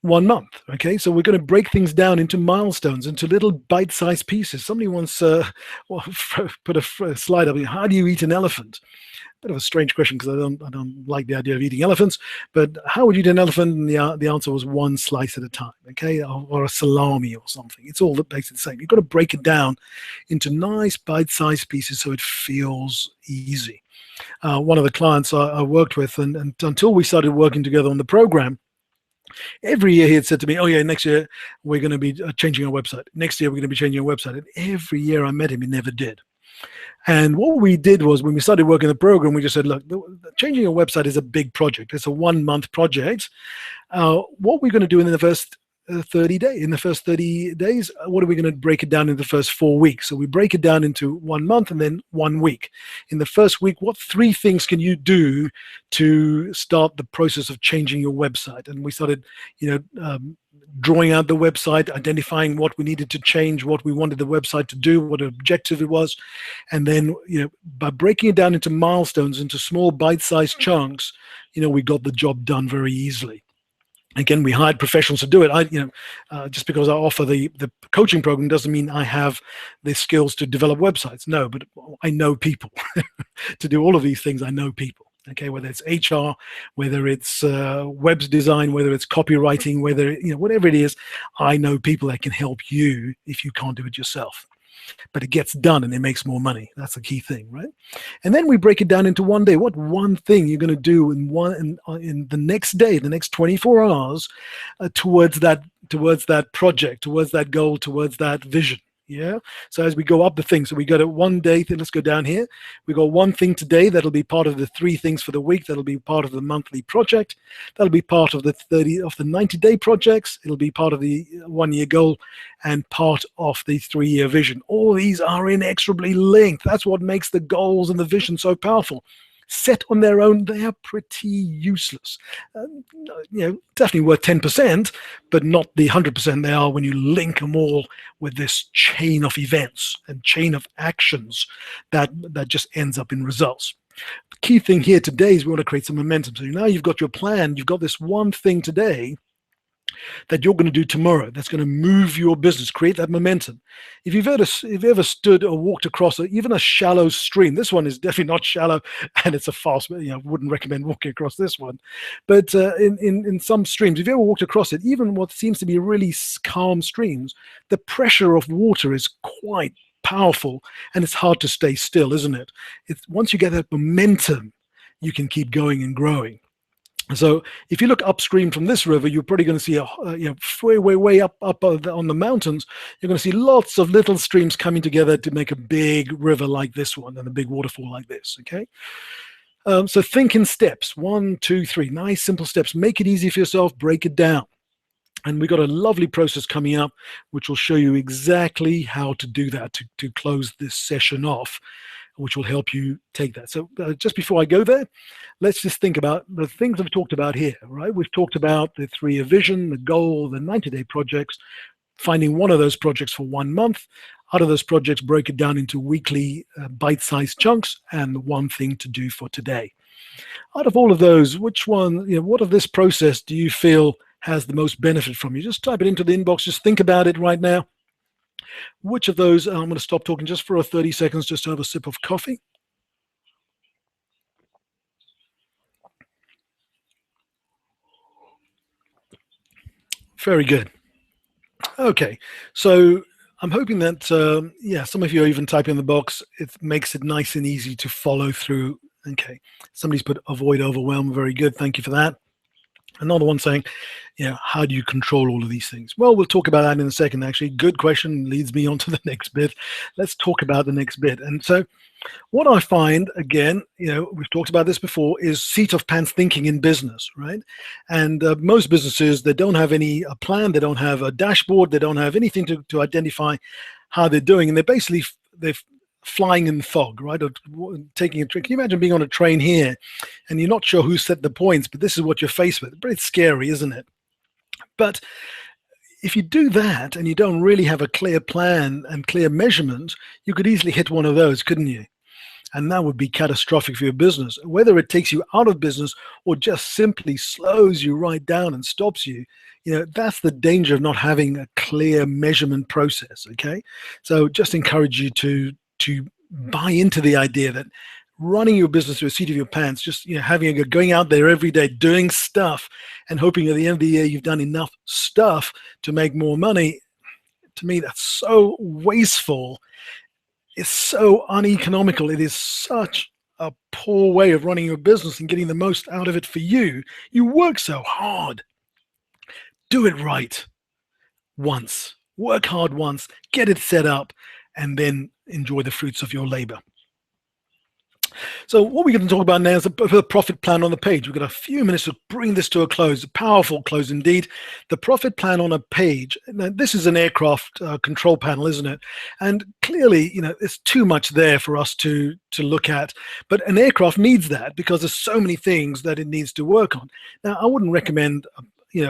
1 month. Okay, so we're going to break things down into milestones, into little bite-sized pieces. Somebody once put a slide up here. How do you eat an elephant? Bit of a strange question, because I don't like the idea of eating elephants. But how would you eat an elephant? And the answer was 1 slice at a time, okay, or a salami or something. It's all basically the same. You've got to break it down into nice bite-sized pieces so it feels easy. One of the clients I worked with, and until we started working together on the program, every year he had said to me, "Oh yeah, next year we're going to be changing our website. Next year we're going to be changing our website." And every year I met him, he never did. And what we did was, when we started working the program, we just said, look, changing a website is a big project. It's a 1 month project. What we're going to do in the first 30 days, what are we going to break it down in the first 4 weeks? So we break it down into 1 month and then 1 week. In the first week, what 3 things can you do to start the process of changing your website? And we started, drawing out the website, identifying what we needed to change, what we wanted the website to do, what objective it was. And then, by breaking it down into milestones, into small bite-sized chunks, we got the job done very easily. Again, we hired professionals to do it. Just because I offer the coaching program doesn't mean I have the skills to develop websites. No, but I know people. To do all of these things, I know people. Okay, whether it's HR, whether it's web design, whether it's copywriting, whether whatever it is, I know people that can help you if you can't do it yourself. But it gets done and it makes more money. That's the key thing, right? And then we break it down into 1 day. What one thing you're going to do in the next day, the next 24 hours, towards that project, towards that goal, towards that vision. Yeah. So as we go up the thing, so we go to 1 day. Let's go down here. We got 1 thing today that'll be part of the 3 things for the week. That'll be part of the monthly project. That'll be part of the 90-day projects. It'll be part of the 1 year goal and part of the 3 year vision. All these are inexorably linked. That's what makes the goals and the vision so powerful. Set on their own, they are pretty useless. Definitely worth 10%, but not the 100% they are when you link them all with this chain of events and chain of actions that just ends up in results. The key thing here today is we want to create some momentum. So now you've got your plan, you've got this one thing today. that you're going to do tomorrow that's going to move your business, create that momentum. If you've ever stood or walked across even a shallow stream, this one is definitely not shallow, and it's a fast. Wouldn't recommend walking across this one. But in some streams, if you ever walked across it, even what seems to be really calm streams, the pressure of water is quite powerful, and it's hard to stay still, isn't it? It's once you get that momentum, you can keep going and growing. So if you look upstream from this river, you're probably going to see way up on the mountains. You're going to see lots of little streams coming together to make a big river like this one and a big waterfall like this. Okay. So think in steps: 1, 2, 3. Nice, simple steps. Make it easy for yourself. Break it down. And we've got a lovely process coming up, which will show you exactly how to do that to close this session off, which will help you take that. So just before I go there, let's just think about the things we've talked about here, right? We've talked about the 3-year vision, the goal, the 90-day projects, finding one of those projects for 1 month. Out of those projects, break it down into weekly bite-sized chunks and one thing to do for today. Out of all of those, which one, what of this process do you feel has the most benefit from you? Just type it into the inbox. Just think about it right now. Which of those, I'm going to stop talking just for 30 seconds just to have a sip of coffee. Very good. Okay, so I'm hoping that, some of you are even typing in the box. It makes it nice and easy to follow through. Okay, somebody's put avoid overwhelm. Very good. Thank you for that. Another one saying, how do you control all of these things? Well, we'll talk about that in a second, actually. Good question, leads me on to the next bit. Let's talk about the next bit. And so what I find, again, we've talked about this before, is seat of pants thinking in business, right? And most businesses, they don't have any plan, they don't have a dashboard, they don't have anything to identify how they're doing. And they're flying in fog, right? Or taking a train. Can you imagine being on a train here and you're not sure who set the points, but this is what you're faced with? But it's scary, isn't it? But if you do that and you don't really have a clear plan and clear measurement, you could easily hit one of those, couldn't you? And that would be catastrophic for your business. Whether it takes you out of business or just simply slows you right down and stops you, that's the danger of not having a clear measurement process, okay? So just encourage you to buy into the idea that running your business through a seat of your pants, just going out there every day, doing stuff, and hoping at the end of the year you've done enough stuff to make more money. To me, that's so wasteful. It's so uneconomical. It is such a poor way of running your business and getting the most out of it for you. You work so hard. Do it right once. Work hard once. Get it set up, and then enjoy the fruits of your labor. So what we're going to talk about now is the profit plan on the page. We've got a few minutes to bring this to a close, a powerful close indeed. The profit plan on a page. Now, this is an aircraft control panel, isn't it? And clearly, there's too much there for us to look at. But an aircraft needs that because there's so many things that it needs to work on. Now, I wouldn't recommend a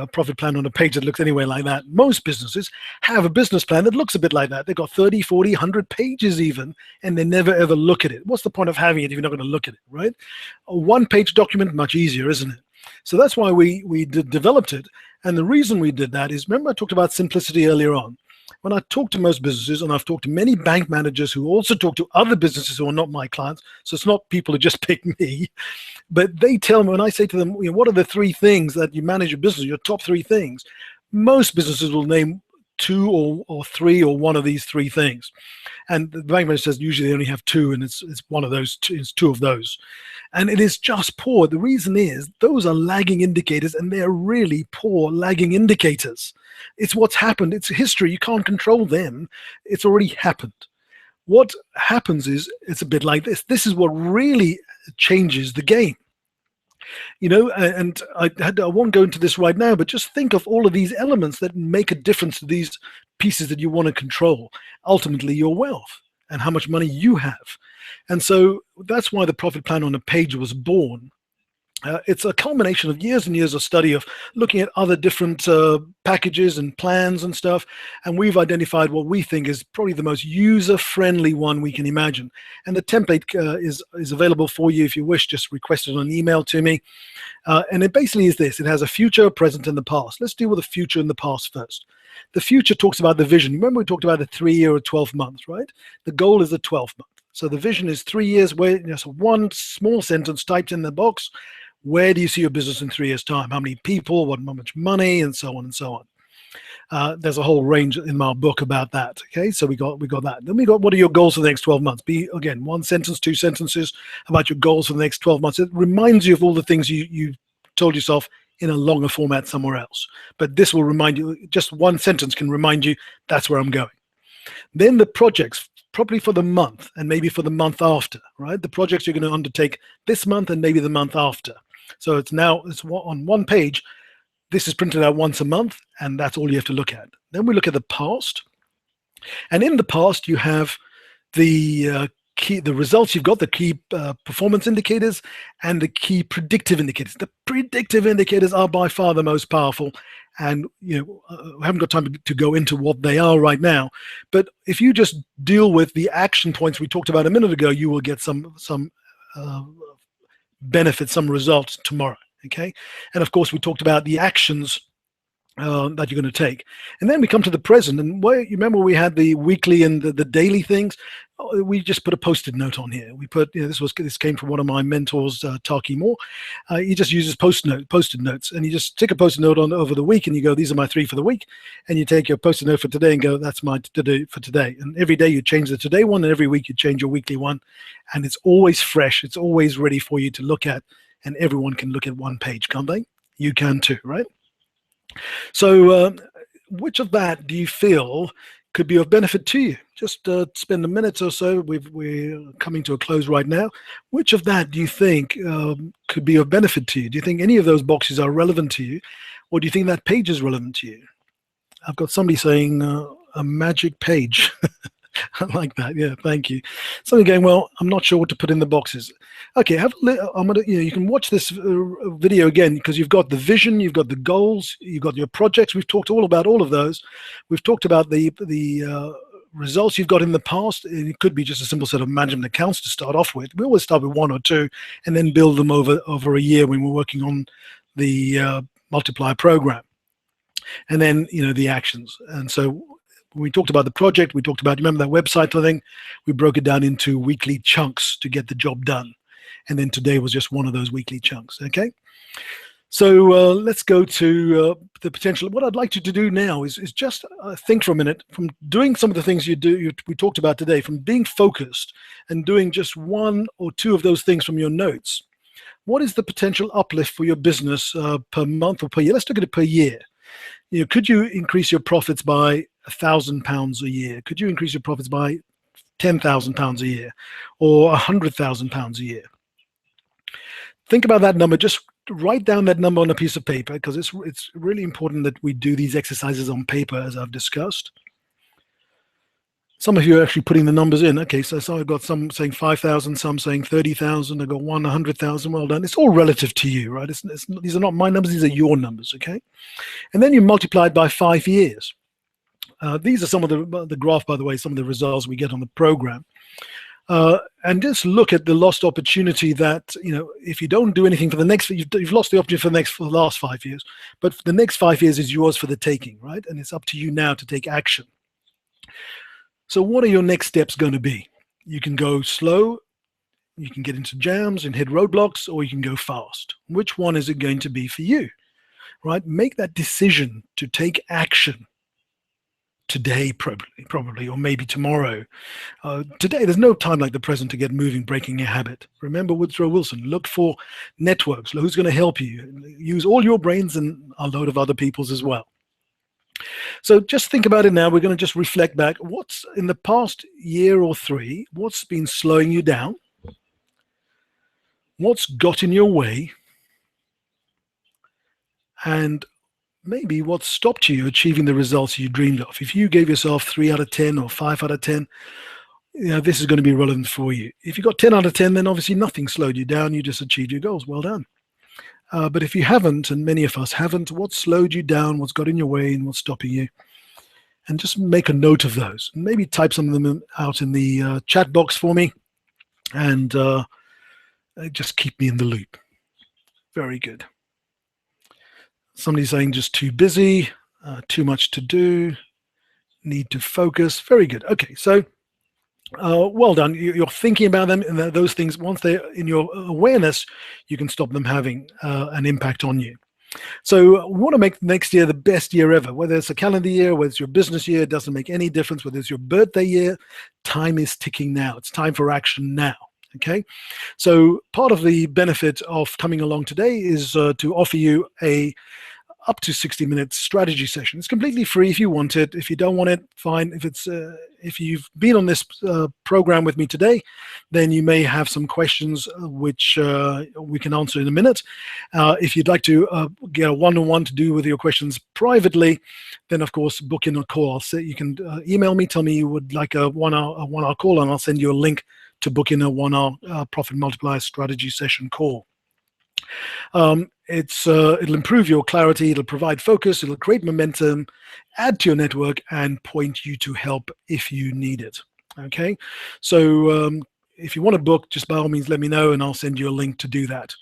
profit plan on a page that looks anywhere like that. Most businesses have a business plan that looks a bit like that. They've got 30, 40, 100 pages even, and they never ever look at it. What's the point of having it if you're not going to look at it, right? A one-page document, much easier, isn't it? So that's why we developed it. And the reason we did that is, remember I talked about simplicity earlier on. When I talk to most businesses, and I've talked to many bank managers who also talk to other businesses who are not my clients, so it's not people who just pick me, but they tell me, when I say to them, what are the 3 things that you manage your business, your top 3 things? Most businesses will name 2 or 3 or one of these 3 things. And the bank manager says usually they only have 2, and it's one of those, it's 2 of those. And it is just poor. The reason is those are lagging indicators, and they're really poor lagging indicators. It's what's happened. It's history. You can't control them. It's already happened. What happens is it's a bit like this. This is what really changes the game. And I won't go into this right now, but just think of all of these elements that make a difference to these pieces that you want to control. Ultimately, your wealth and how much money you have. And so that's why the profit plan on a page was born. It's a culmination of years and years of study of looking at other different packages and plans and stuff, and we've identified what we think is probably the most user-friendly one we can imagine. And the template is available for you if you wish. Just request it on an email to me. And it basically is this. It has a future, a present, and the past. Let's deal with the future and the past first. The future talks about the vision. Remember we talked about the 3-year or 12 months, right? The goal is the 12th month. So the vision is 3 years, where so one small sentence typed in the box. Where do you see your business in 3 years' time? How many people, how much money, and so on and so on. There's a whole range in my book about that. Okay, so we got that. Then we got, what are your goals for the next 12 months? Be, again, one sentence, 2 sentences about your goals for the next 12 months. It reminds you of all the things you told yourself in a longer format somewhere else. But this will remind you, just one sentence can remind you that's where I'm going. Then the projects, probably for the month and maybe for the month after, right? The projects you're going to undertake this month and maybe the month after. So it's on one page. This is printed out once a month, and that's all you have to look at. Then we look at the past, and in the past you have the results you've got, the key performance indicators and the key predictive indicators. The predictive indicators are by far the most powerful, and I haven't got time to go into what they are right now. But if you just deal with the action points we talked about a minute ago, you will get some benefit, some results tomorrow. Okay, and of course we talked about the actions that you're going to take, and then we come to the present. And you remember we had the weekly and the daily things. We just put a post-it note on here. We put, this came from one of my mentors, Taki Moore. He just uses post-it notes, and you just stick a post-it note on over the week, and you go, these are my 3 for the week, and you take your post-it note for today and go, that's my today for today. And every day you change the today one, and every week you change your weekly one, and it's always fresh. It's always ready for you to look at, and everyone can look at one page, can't they? You can too, right? So which of that do you feel could be of benefit to you? Just spend a minute or so. We're coming to a close right now. Which of that do you think could be of benefit to you? Do you think any of those boxes are relevant to you? Or do you think that page is relevant to you? I've got somebody saying a magic page. I like that. Yeah, thank you. Somebody going, well, I'm not sure what to put in the boxes. Okay, you can watch this video again, because you've got the vision, you've got the goals, you've got your projects. We've talked all about all of those. We've talked about the results you've got in the past. It could be just a simple set of management accounts to start off with. We always start with 1 or 2 and then build them over a year when we're working on the Multiplier program. And then, the actions. And so we talked about the project. We talked about, remember that website thing? We broke it down into weekly chunks to get the job done. And then today was just one of those weekly chunks, okay? So let's go to the potential. What I'd like you to do now is just think for a minute, from doing some of the things we talked about today, from being focused and doing just 1 or 2 of those things from your notes. What is the potential uplift for your business per month or per year? Let's look at it per year. Could you increase your profits by £1,000 a year? Could you increase your profits by £10,000 a year, or £100,000 a year? Think about that number. Just write down that number on a piece of paper, because it's really important that we do these exercises on paper, as I've discussed. Some of you are actually putting the numbers in. Okay, so I've got some saying 5,000, some saying 30,000. I've got 100,000. Well done. It's all relative to you, right? These are not my numbers. These are your numbers, okay? And then you multiply it by 5 years. These are some of the graph, by the way, some of the results we get on the program. And just look at the lost opportunity that, if you don't do anything for the next, you've lost the opportunity for the last 5 years, but the next 5 years is yours for the taking, right? And it's up to you now to take action. So what are your next steps going to be? You can go slow, you can get into jams and hit roadblocks, or you can go fast. Which one is it going to be for you, right? Make that decision to take action today, probably, or maybe tomorrow. Today, there's no time like the present to get moving, breaking a habit. Remember Woodrow Wilson, look for networks. Who's going to help you? Use all your brains and a load of other people's as well. So just think about it now. We're going to just reflect back. What's in the past year or 3, what's been slowing you down? What's got in your way? And maybe what stopped you achieving the results you dreamed of? If you gave yourself 3 out of 10 or 5 out of 10, this is going to be relevant for you. If you got 10 out of 10, then obviously nothing slowed you down. You just achieved your goals. Well done. But if you haven't, and many of us haven't, what slowed you down, what's got in your way, and what's stopping you? And just make a note of those. Maybe type some of them out in the chat box for me, and just keep me in the loop. Very good. Somebody's saying just too busy, too much to do, need to focus. Very good. Okay, so well done. You're thinking about them, and those things, once they're in your awareness, you can stop them having an impact on you. So we want to make next year the best year ever, whether it's a calendar year, whether it's your business year, it doesn't make any difference. Whether it's your birthday year, time is ticking now. It's time for action now. Okay. So part of the benefit of coming along today is to offer you a up to 60-minute strategy session. It's completely free if you want it. If you don't want it, fine. If you've been on this program with me today, then you may have some questions which we can answer in a minute. If you'd like to get a one-on-one to do with your questions privately, then of course book in a call. So you can email me, tell me you would like a one-hour call, and I'll send you a link to book in a 1-hour profit multiplier strategy session call. It'll improve your clarity, it'll provide focus, it'll create momentum, add to your network, and point you to help if you need it. Okay, so if you want to book, just by all means let me know, and I'll send you a link to do that.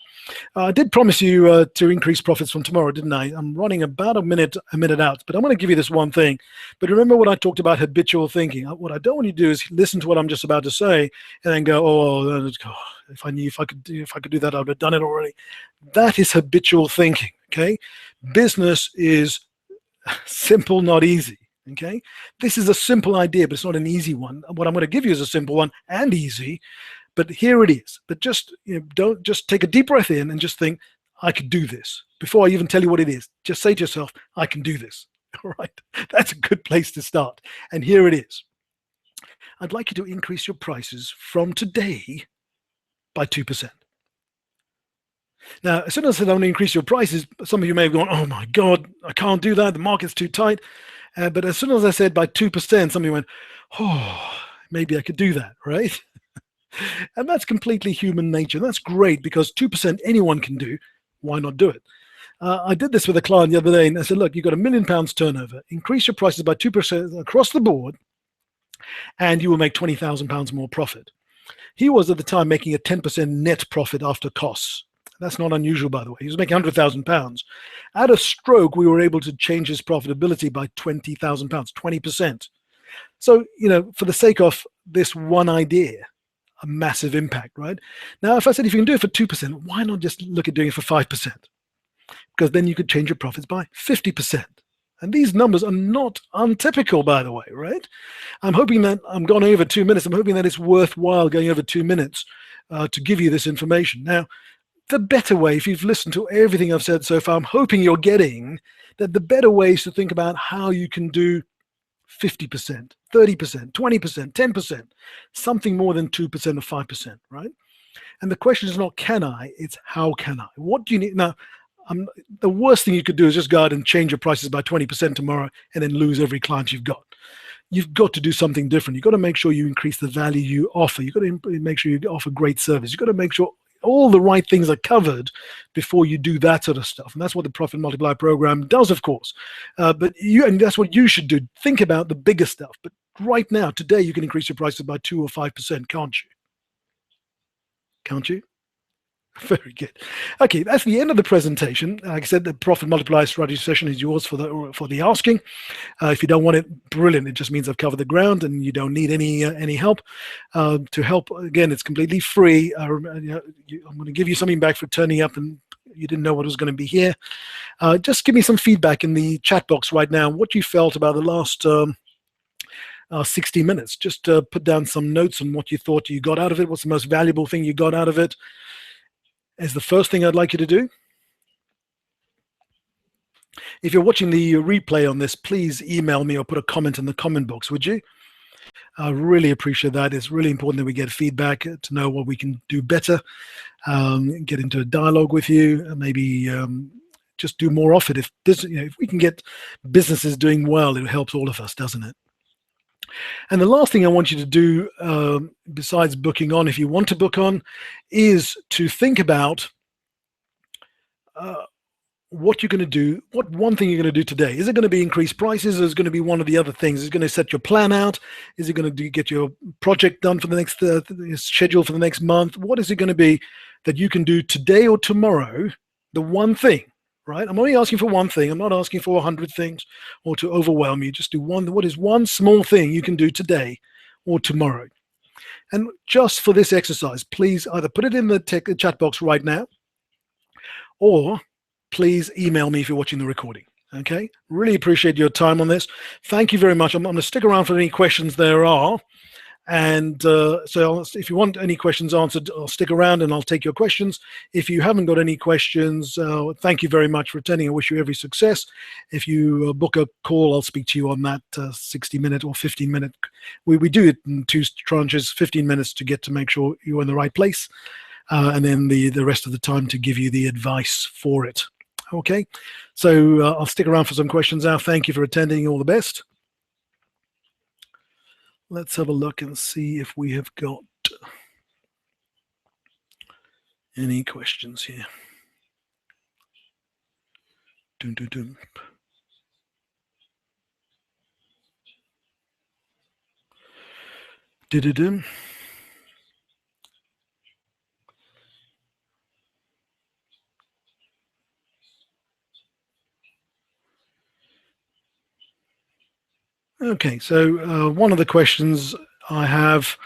I did promise you to increase profits from tomorrow, didn't I? I'm running about a minute out, but I'm going to give you this one thing. But remember what I talked about habitual thinking. What I don't want you to do is listen to what I'm just about to say and then go, oh, if I could do that, I would have done it already. That is habitual thinking. Okay, business is simple, not easy. Okay, this is a simple idea, but it's not an easy one. What I'm going to give you is a simple one and easy. But here it is. But just don't just take a deep breath in and just think, I could do this. Before I even tell you what it is, just say to yourself, I can do this. All right. That's a good place to start. And here it is. I'd like you to increase your prices from today by 2%. Now, as soon as I said I want to increase your prices, some of you may have gone, oh my God, I can't do that. The market's too tight. But as soon as I said by 2%, some of you went, oh, maybe I could do that, right? And that's completely human nature. That's great because 2% anyone can do. Why not do it? I did this with a client the other day, and I said, look, you've got £1 million turnover. Increase your prices by 2% across the board, and you will make £20,000 more profit. He was at the time making a 10% net profit after costs. That's not unusual, by the way. He was making £100,000. At a stroke, we were able to change his profitability by £20,000, 20%. So, for the sake of this one idea, a massive impact, right? Now, if I said if you can do it for 2%, why not just look at doing it for 5%? Because then you could change your profits by 50%. And these numbers are not untypical, by the way, right? I'm hoping that I'm gone over 2 minutes. I'm hoping that it's worthwhile going over 2 minutes to give you this information. Now, the better way, if you've listened to everything I've said so far, I'm hoping you're getting that the better way is to think about how you can do 50%, 30%, 20%, 10%, something more than 2% or 5%, right? And the question is not can I, it's how can I? What do you need? Now, the worst thing you could do is just go out and change your prices by 20% tomorrow and then lose every client you've got. You've got to do something different. You've got to make sure you increase the value you offer. You've got to make sure you offer great service. You've got to make sure all the right things are covered before you do that sort of stuff. And that's what the Profit Multiplier program does, of course. And that's what you should do. Think about the bigger stuff. But right now, today, you can increase your prices by 2 or 5%, can't you? Can't you? Very good. Okay, that's the end of the presentation. Like I said, the Profit Multiplier strategy session is yours for the asking. If you don't want it, brilliant. It just means I've covered the ground and you don't need any help. To help, again, it's completely free. I'm going to give you something back for turning up and you didn't know what was going to be here. Just give me some feedback in the chat box right now, what you felt about the last 60 minutes. Just put down some notes on what you thought you got out of it. What's the most valuable thing you got out of it? Is the first thing I'd like you to do. If you're watching the replay on this, please email me or put a comment in the comment box, would you? I really appreciate that. It's really important that we get feedback to know what we can do better, get into a dialogue with you, and maybe just do more of it. If we can get businesses doing well, it helps all of us, doesn't it? And the last thing I want you to do, besides booking on, if you want to book on, is to think about what you're going to do, what one thing you're going to do today. Is it going to be increase prices? Is it going to be one of the other things? Is it going to set your plan out? Is it going to get your project done for the next schedule for the next month? What is it going to be that you can do today or tomorrow? The one thing, right? I'm only asking for one thing. I'm not asking for 100 things or to overwhelm you. Just do one. What is one small thing you can do today or tomorrow? And just for this exercise, please either put it in the chat box right now, or please email me if you're watching the recording. Okay, really appreciate your time on this. Thank you very much. I'm going to stick around for any questions there are. And so if you want any questions answered, I'll stick around and I'll take your questions. If you haven't got any questions, thank you very much for attending. I wish you every success. If you book a call, I'll speak to you on that 60-minute or 15-minute. We do it in two tranches, 15 minutes to get to make sure you're in the right place. And then the rest of the time to give you the advice for it. Okay, so I'll stick around for some questions now. Thank you for attending. All the best. Let's have a look and see if we have got any questions here. Dun, dun, dun. Dun. Okay, so one of the questions I have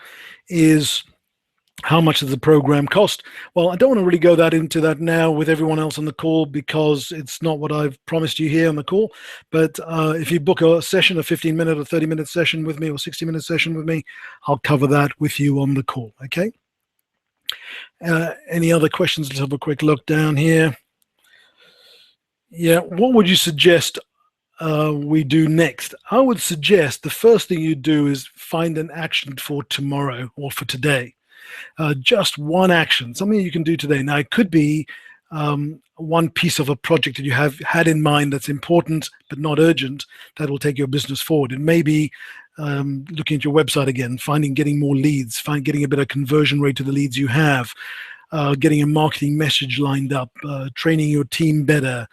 is, how much does the program cost? Well, I don't want to really go into that now with everyone else on the call, because it's not what I've promised you here on the call. But if you book a session, a 15-minute or 30-minute session with me, or 60-minute session with me, I'll cover that with you on the call, okay? Any other questions? Let's have a quick look down here. Yeah, what would you suggest we do next? I would suggest the first thing you do is find an action for tomorrow or for today. Just one action, something you can do today. Now, it could be one piece of a project that you have had in mind that's important but not urgent, that will take your business forward. It may be looking at your website again, getting more leads, getting a better conversion rate to the leads you have, getting a marketing message lined up, training your team better,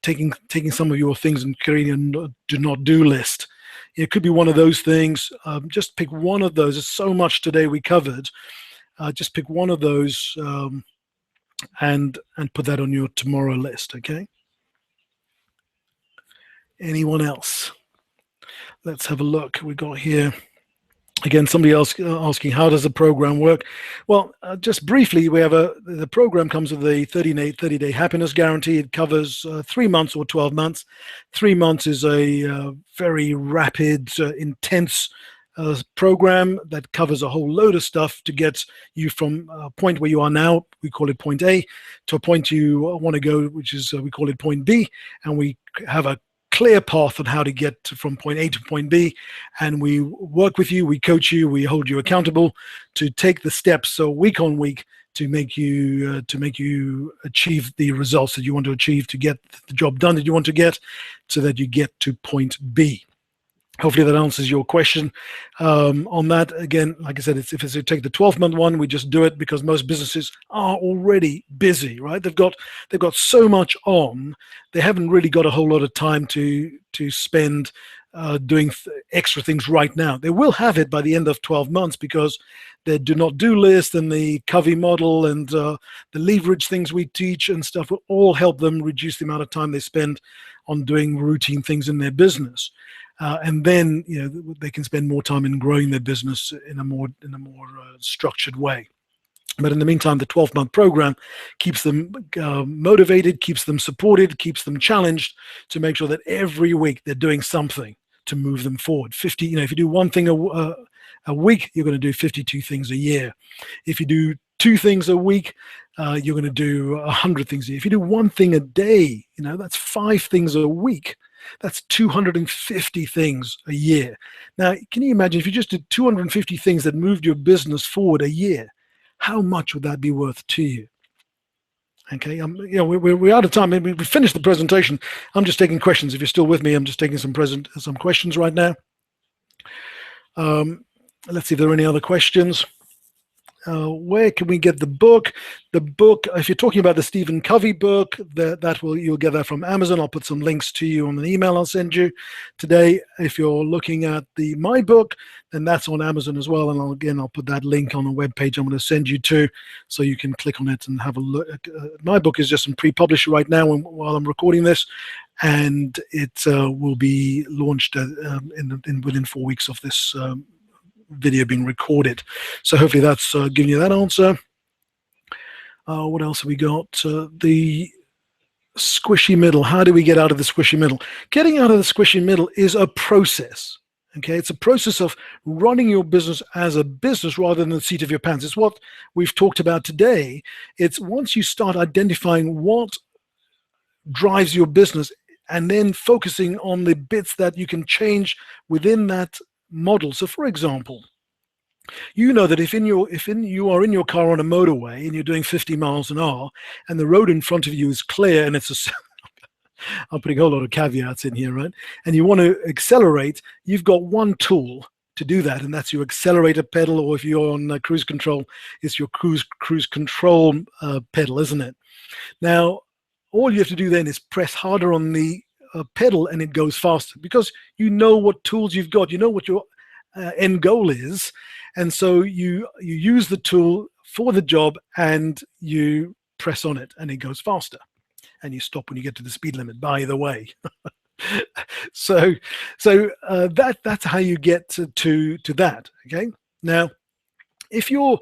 taking some of your things and creating a do not do list. It could be one of those things. Just pick one of those. There's so much today we covered. Just pick one of those and put that on your tomorrow list, okay? Anyone else? Let's have a look. We got here. Again, somebody else asking, how does the program work? Well, just briefly, we have the program comes with a 30-day happiness guarantee. It covers 3 months or 12 months. 3 months is a very rapid, intense program that covers a whole load of stuff to get you from a point where you are now, we call it point A, to a point you want to go, which is, we call it point B, and we have a clear path on how to get from point A to point B, and we work with you, we coach you, we hold you accountable to take the steps, so week on week, to make you achieve the results that you want to achieve, to get the job done that you want to get, so that you get to point B. Hopefully that answers your question. On that, again, like I said, if it's to take the 12-month one, we just do it because most businesses are already busy, right? They've got so much on, they haven't really got a whole lot of time to spend doing extra things right now. They will have it by the end of 12 months because the do not do list and the Covey model and the leverage things we teach and stuff will all help them reduce the amount of time they spend on doing routine things in their business. And then they can spend more time in growing their business in a more structured way. But in the meantime, the 12-month program keeps them motivated, keeps them supported, keeps them challenged to make sure that every week they're doing something to move them forward. If you do one thing a week, you're going to do 52 things a year. If you do 2 things a week, you're going to do 100 things a year. If you do 1 thing a day, that's 5 things a week. That's 250 things a year. Now, can you imagine if you just did 250 things that moved your business forward a year? How much would that be worth to you? Okay, we're out of time. We finished the presentation. I'm just taking questions. If you're still with me, I'm just taking some questions right now. Let's see if there are any other questions. Where can we get the book? The book, if you're talking about the Stephen Covey book, you'll get that from Amazon. I'll put some links to you on an email I'll send you today. If you're looking at my book, then that's on Amazon as well. And I'll put that link on the webpage I'm going to send you to, so you can click on it and have a look. My book is just in pre-published right now while I'm recording this, and it will be launched within 4 weeks of this video being recorded. So hopefully that's giving you that answer. What else have we got? The squishy middle. How do we get out of the squishy middle? Getting out of the squishy middle is a process. Okay, it's a process of running your business as a business rather than the seat of your pants. It's what we've talked about today. It's once you start identifying what drives your business and then focusing on the bits that you can change within that model. So for example, you know that if you are in your car on a motorway and you're doing 50 miles an hour and the road in front of you is clear and I'm putting a whole lot of caveats in here, right? And you want to accelerate, you've got one tool to do that, and that's your accelerator pedal, or if you're on cruise control, it's your cruise control pedal, isn't it? Now, all you have to do then is press harder on the pedal and it goes faster, because you know what tools you've got, you know what your end goal is, and so you use the tool for the job and you press on it and it goes faster, and you stop when you get to the speed limit, by the way. so that's how you get to that. Okay, now if you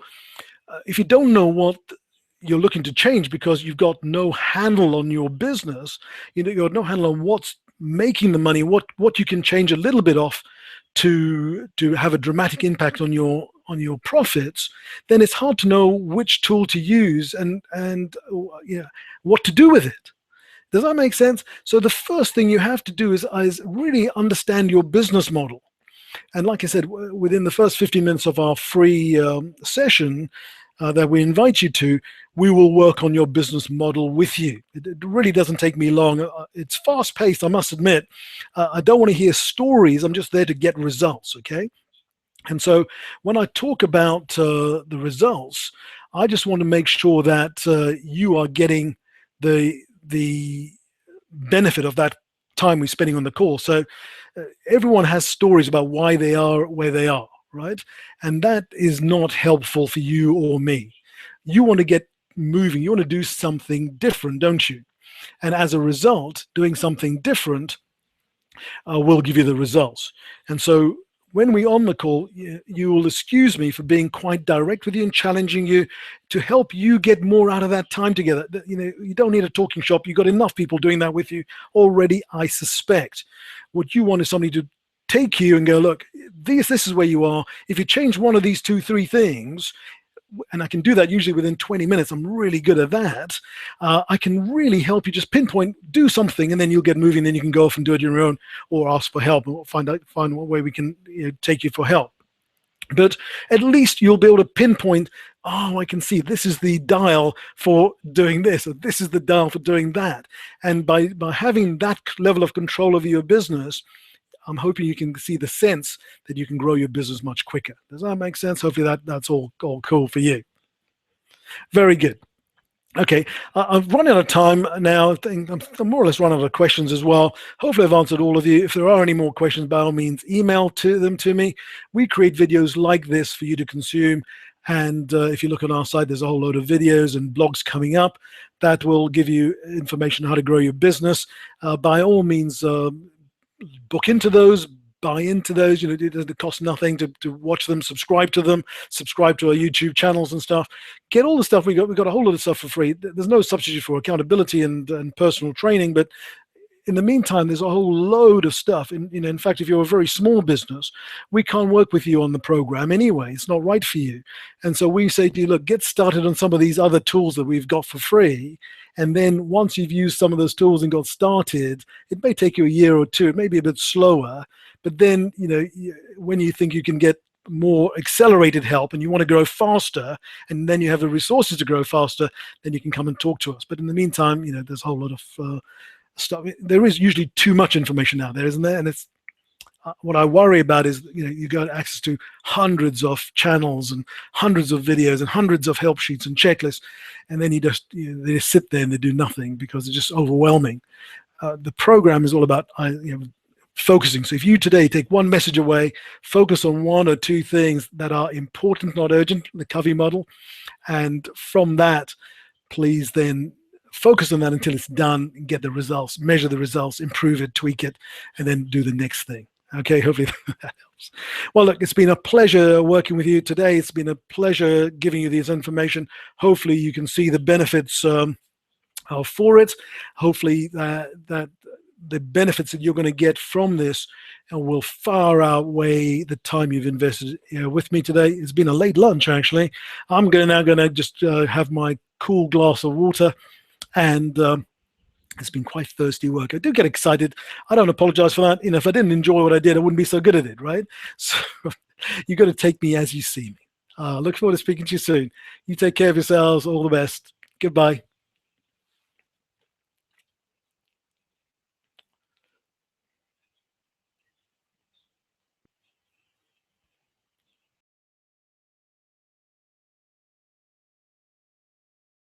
don't know what you're looking to change because you've got no handle on your business, you've got no handle on what's making the money, what you can change a little bit off to have a dramatic impact on your profits, then it's hard to know which tool to use and what to do with it. Does that make sense? So the first thing you have to do is really understand your business model. And like I said, within the first 15 minutes of our free session that we invite you to, we will work on your business model with you. It really doesn't take me long. It's fast paced, I must admit. I don't want to hear stories. I'm just there to get results, okay? And so when I talk about the results, I just want to make sure that you are getting the benefit of that time we're spending on the call. So everyone has stories about why they are where they are, right? And that is not helpful for you or me. You want to get moving. You want to do something different, don't you? And as a result, doing something different will give you the results. And so when we're on the call, you will excuse me for being quite direct with you and challenging you to help you get more out of that time together. You don't need a talking shop. You've got enough people doing that with you already, I suspect. What you want is somebody to take you and go, look, this is where you are. If you change one of these 2-3 things, and I can do that usually within 20 minutes. I'm really good at that. I can really help you just pinpoint, do something, and then you'll get moving. Then you can go off and do it on your own, or ask for help, and find what way we can take you for help. But at least you'll be able to pinpoint, oh, I can see this is the dial for doing this, or this is the dial for doing that. And by having that level of control over your business, I'm hoping you can see the sense that you can grow your business much quicker. Does that make sense? Hopefully that's all cool for you. Very good. Okay, I've run out of time now. I think I'm more or less run out of questions as well. Hopefully I've answered all of you. If there are any more questions, by all means, email them to me. We create videos like this for you to consume. And if you look on our site, there's a whole load of videos and blogs coming up that will give you information on how to grow your business. By all means, book into those, buy into those. It doesn't cost nothing to watch them, subscribe to them, subscribe to our YouTube channels and stuff. Get all the stuff we got. We've got a whole lot of stuff for free. There's no substitute for accountability and personal training, but in the meantime, there's a whole load of stuff. In fact, if you're a very small business, we can't work with you on the program anyway. It's not right for you. And so we say to you, look, get started on some of these other tools that we've got for free. And then once you've used some of those tools and got started, it may take you a year or two. It may be a bit slower. But then, when you think you can get more accelerated help and you want to grow faster, and then you have the resources to grow faster, then you can come and talk to us. But in the meantime, there's a whole lot of stuff. There is usually too much information out there, isn't there? And What I worry about is, you got access to hundreds of channels and hundreds of videos and hundreds of help sheets and checklists, and then they just sit there and they do nothing because it's just overwhelming. The program is all about focusing. So if you today take one message away, focus on one or two things that are important, not urgent, the Covey model, and from that, please then focus on that until it's done, and get the results, measure the results, improve it, tweak it, and then do the next thing. Okay, hopefully that helps. Well, look, it's been a pleasure working with you today. It's been a pleasure giving you this information. Hopefully you can see the benefits for it. Hopefully that the benefits that you're going to get from this will far outweigh the time you've invested with me today. It's been a late lunch, actually. I'm now going to just have my cool glass of water, and it's been quite thirsty work. I do get excited. I don't apologize for that. If I didn't enjoy what I did, I wouldn't be so good at it, right? So you've got to take me as you see me. Look forward to speaking to you soon. You take care of yourselves. All the best. Goodbye.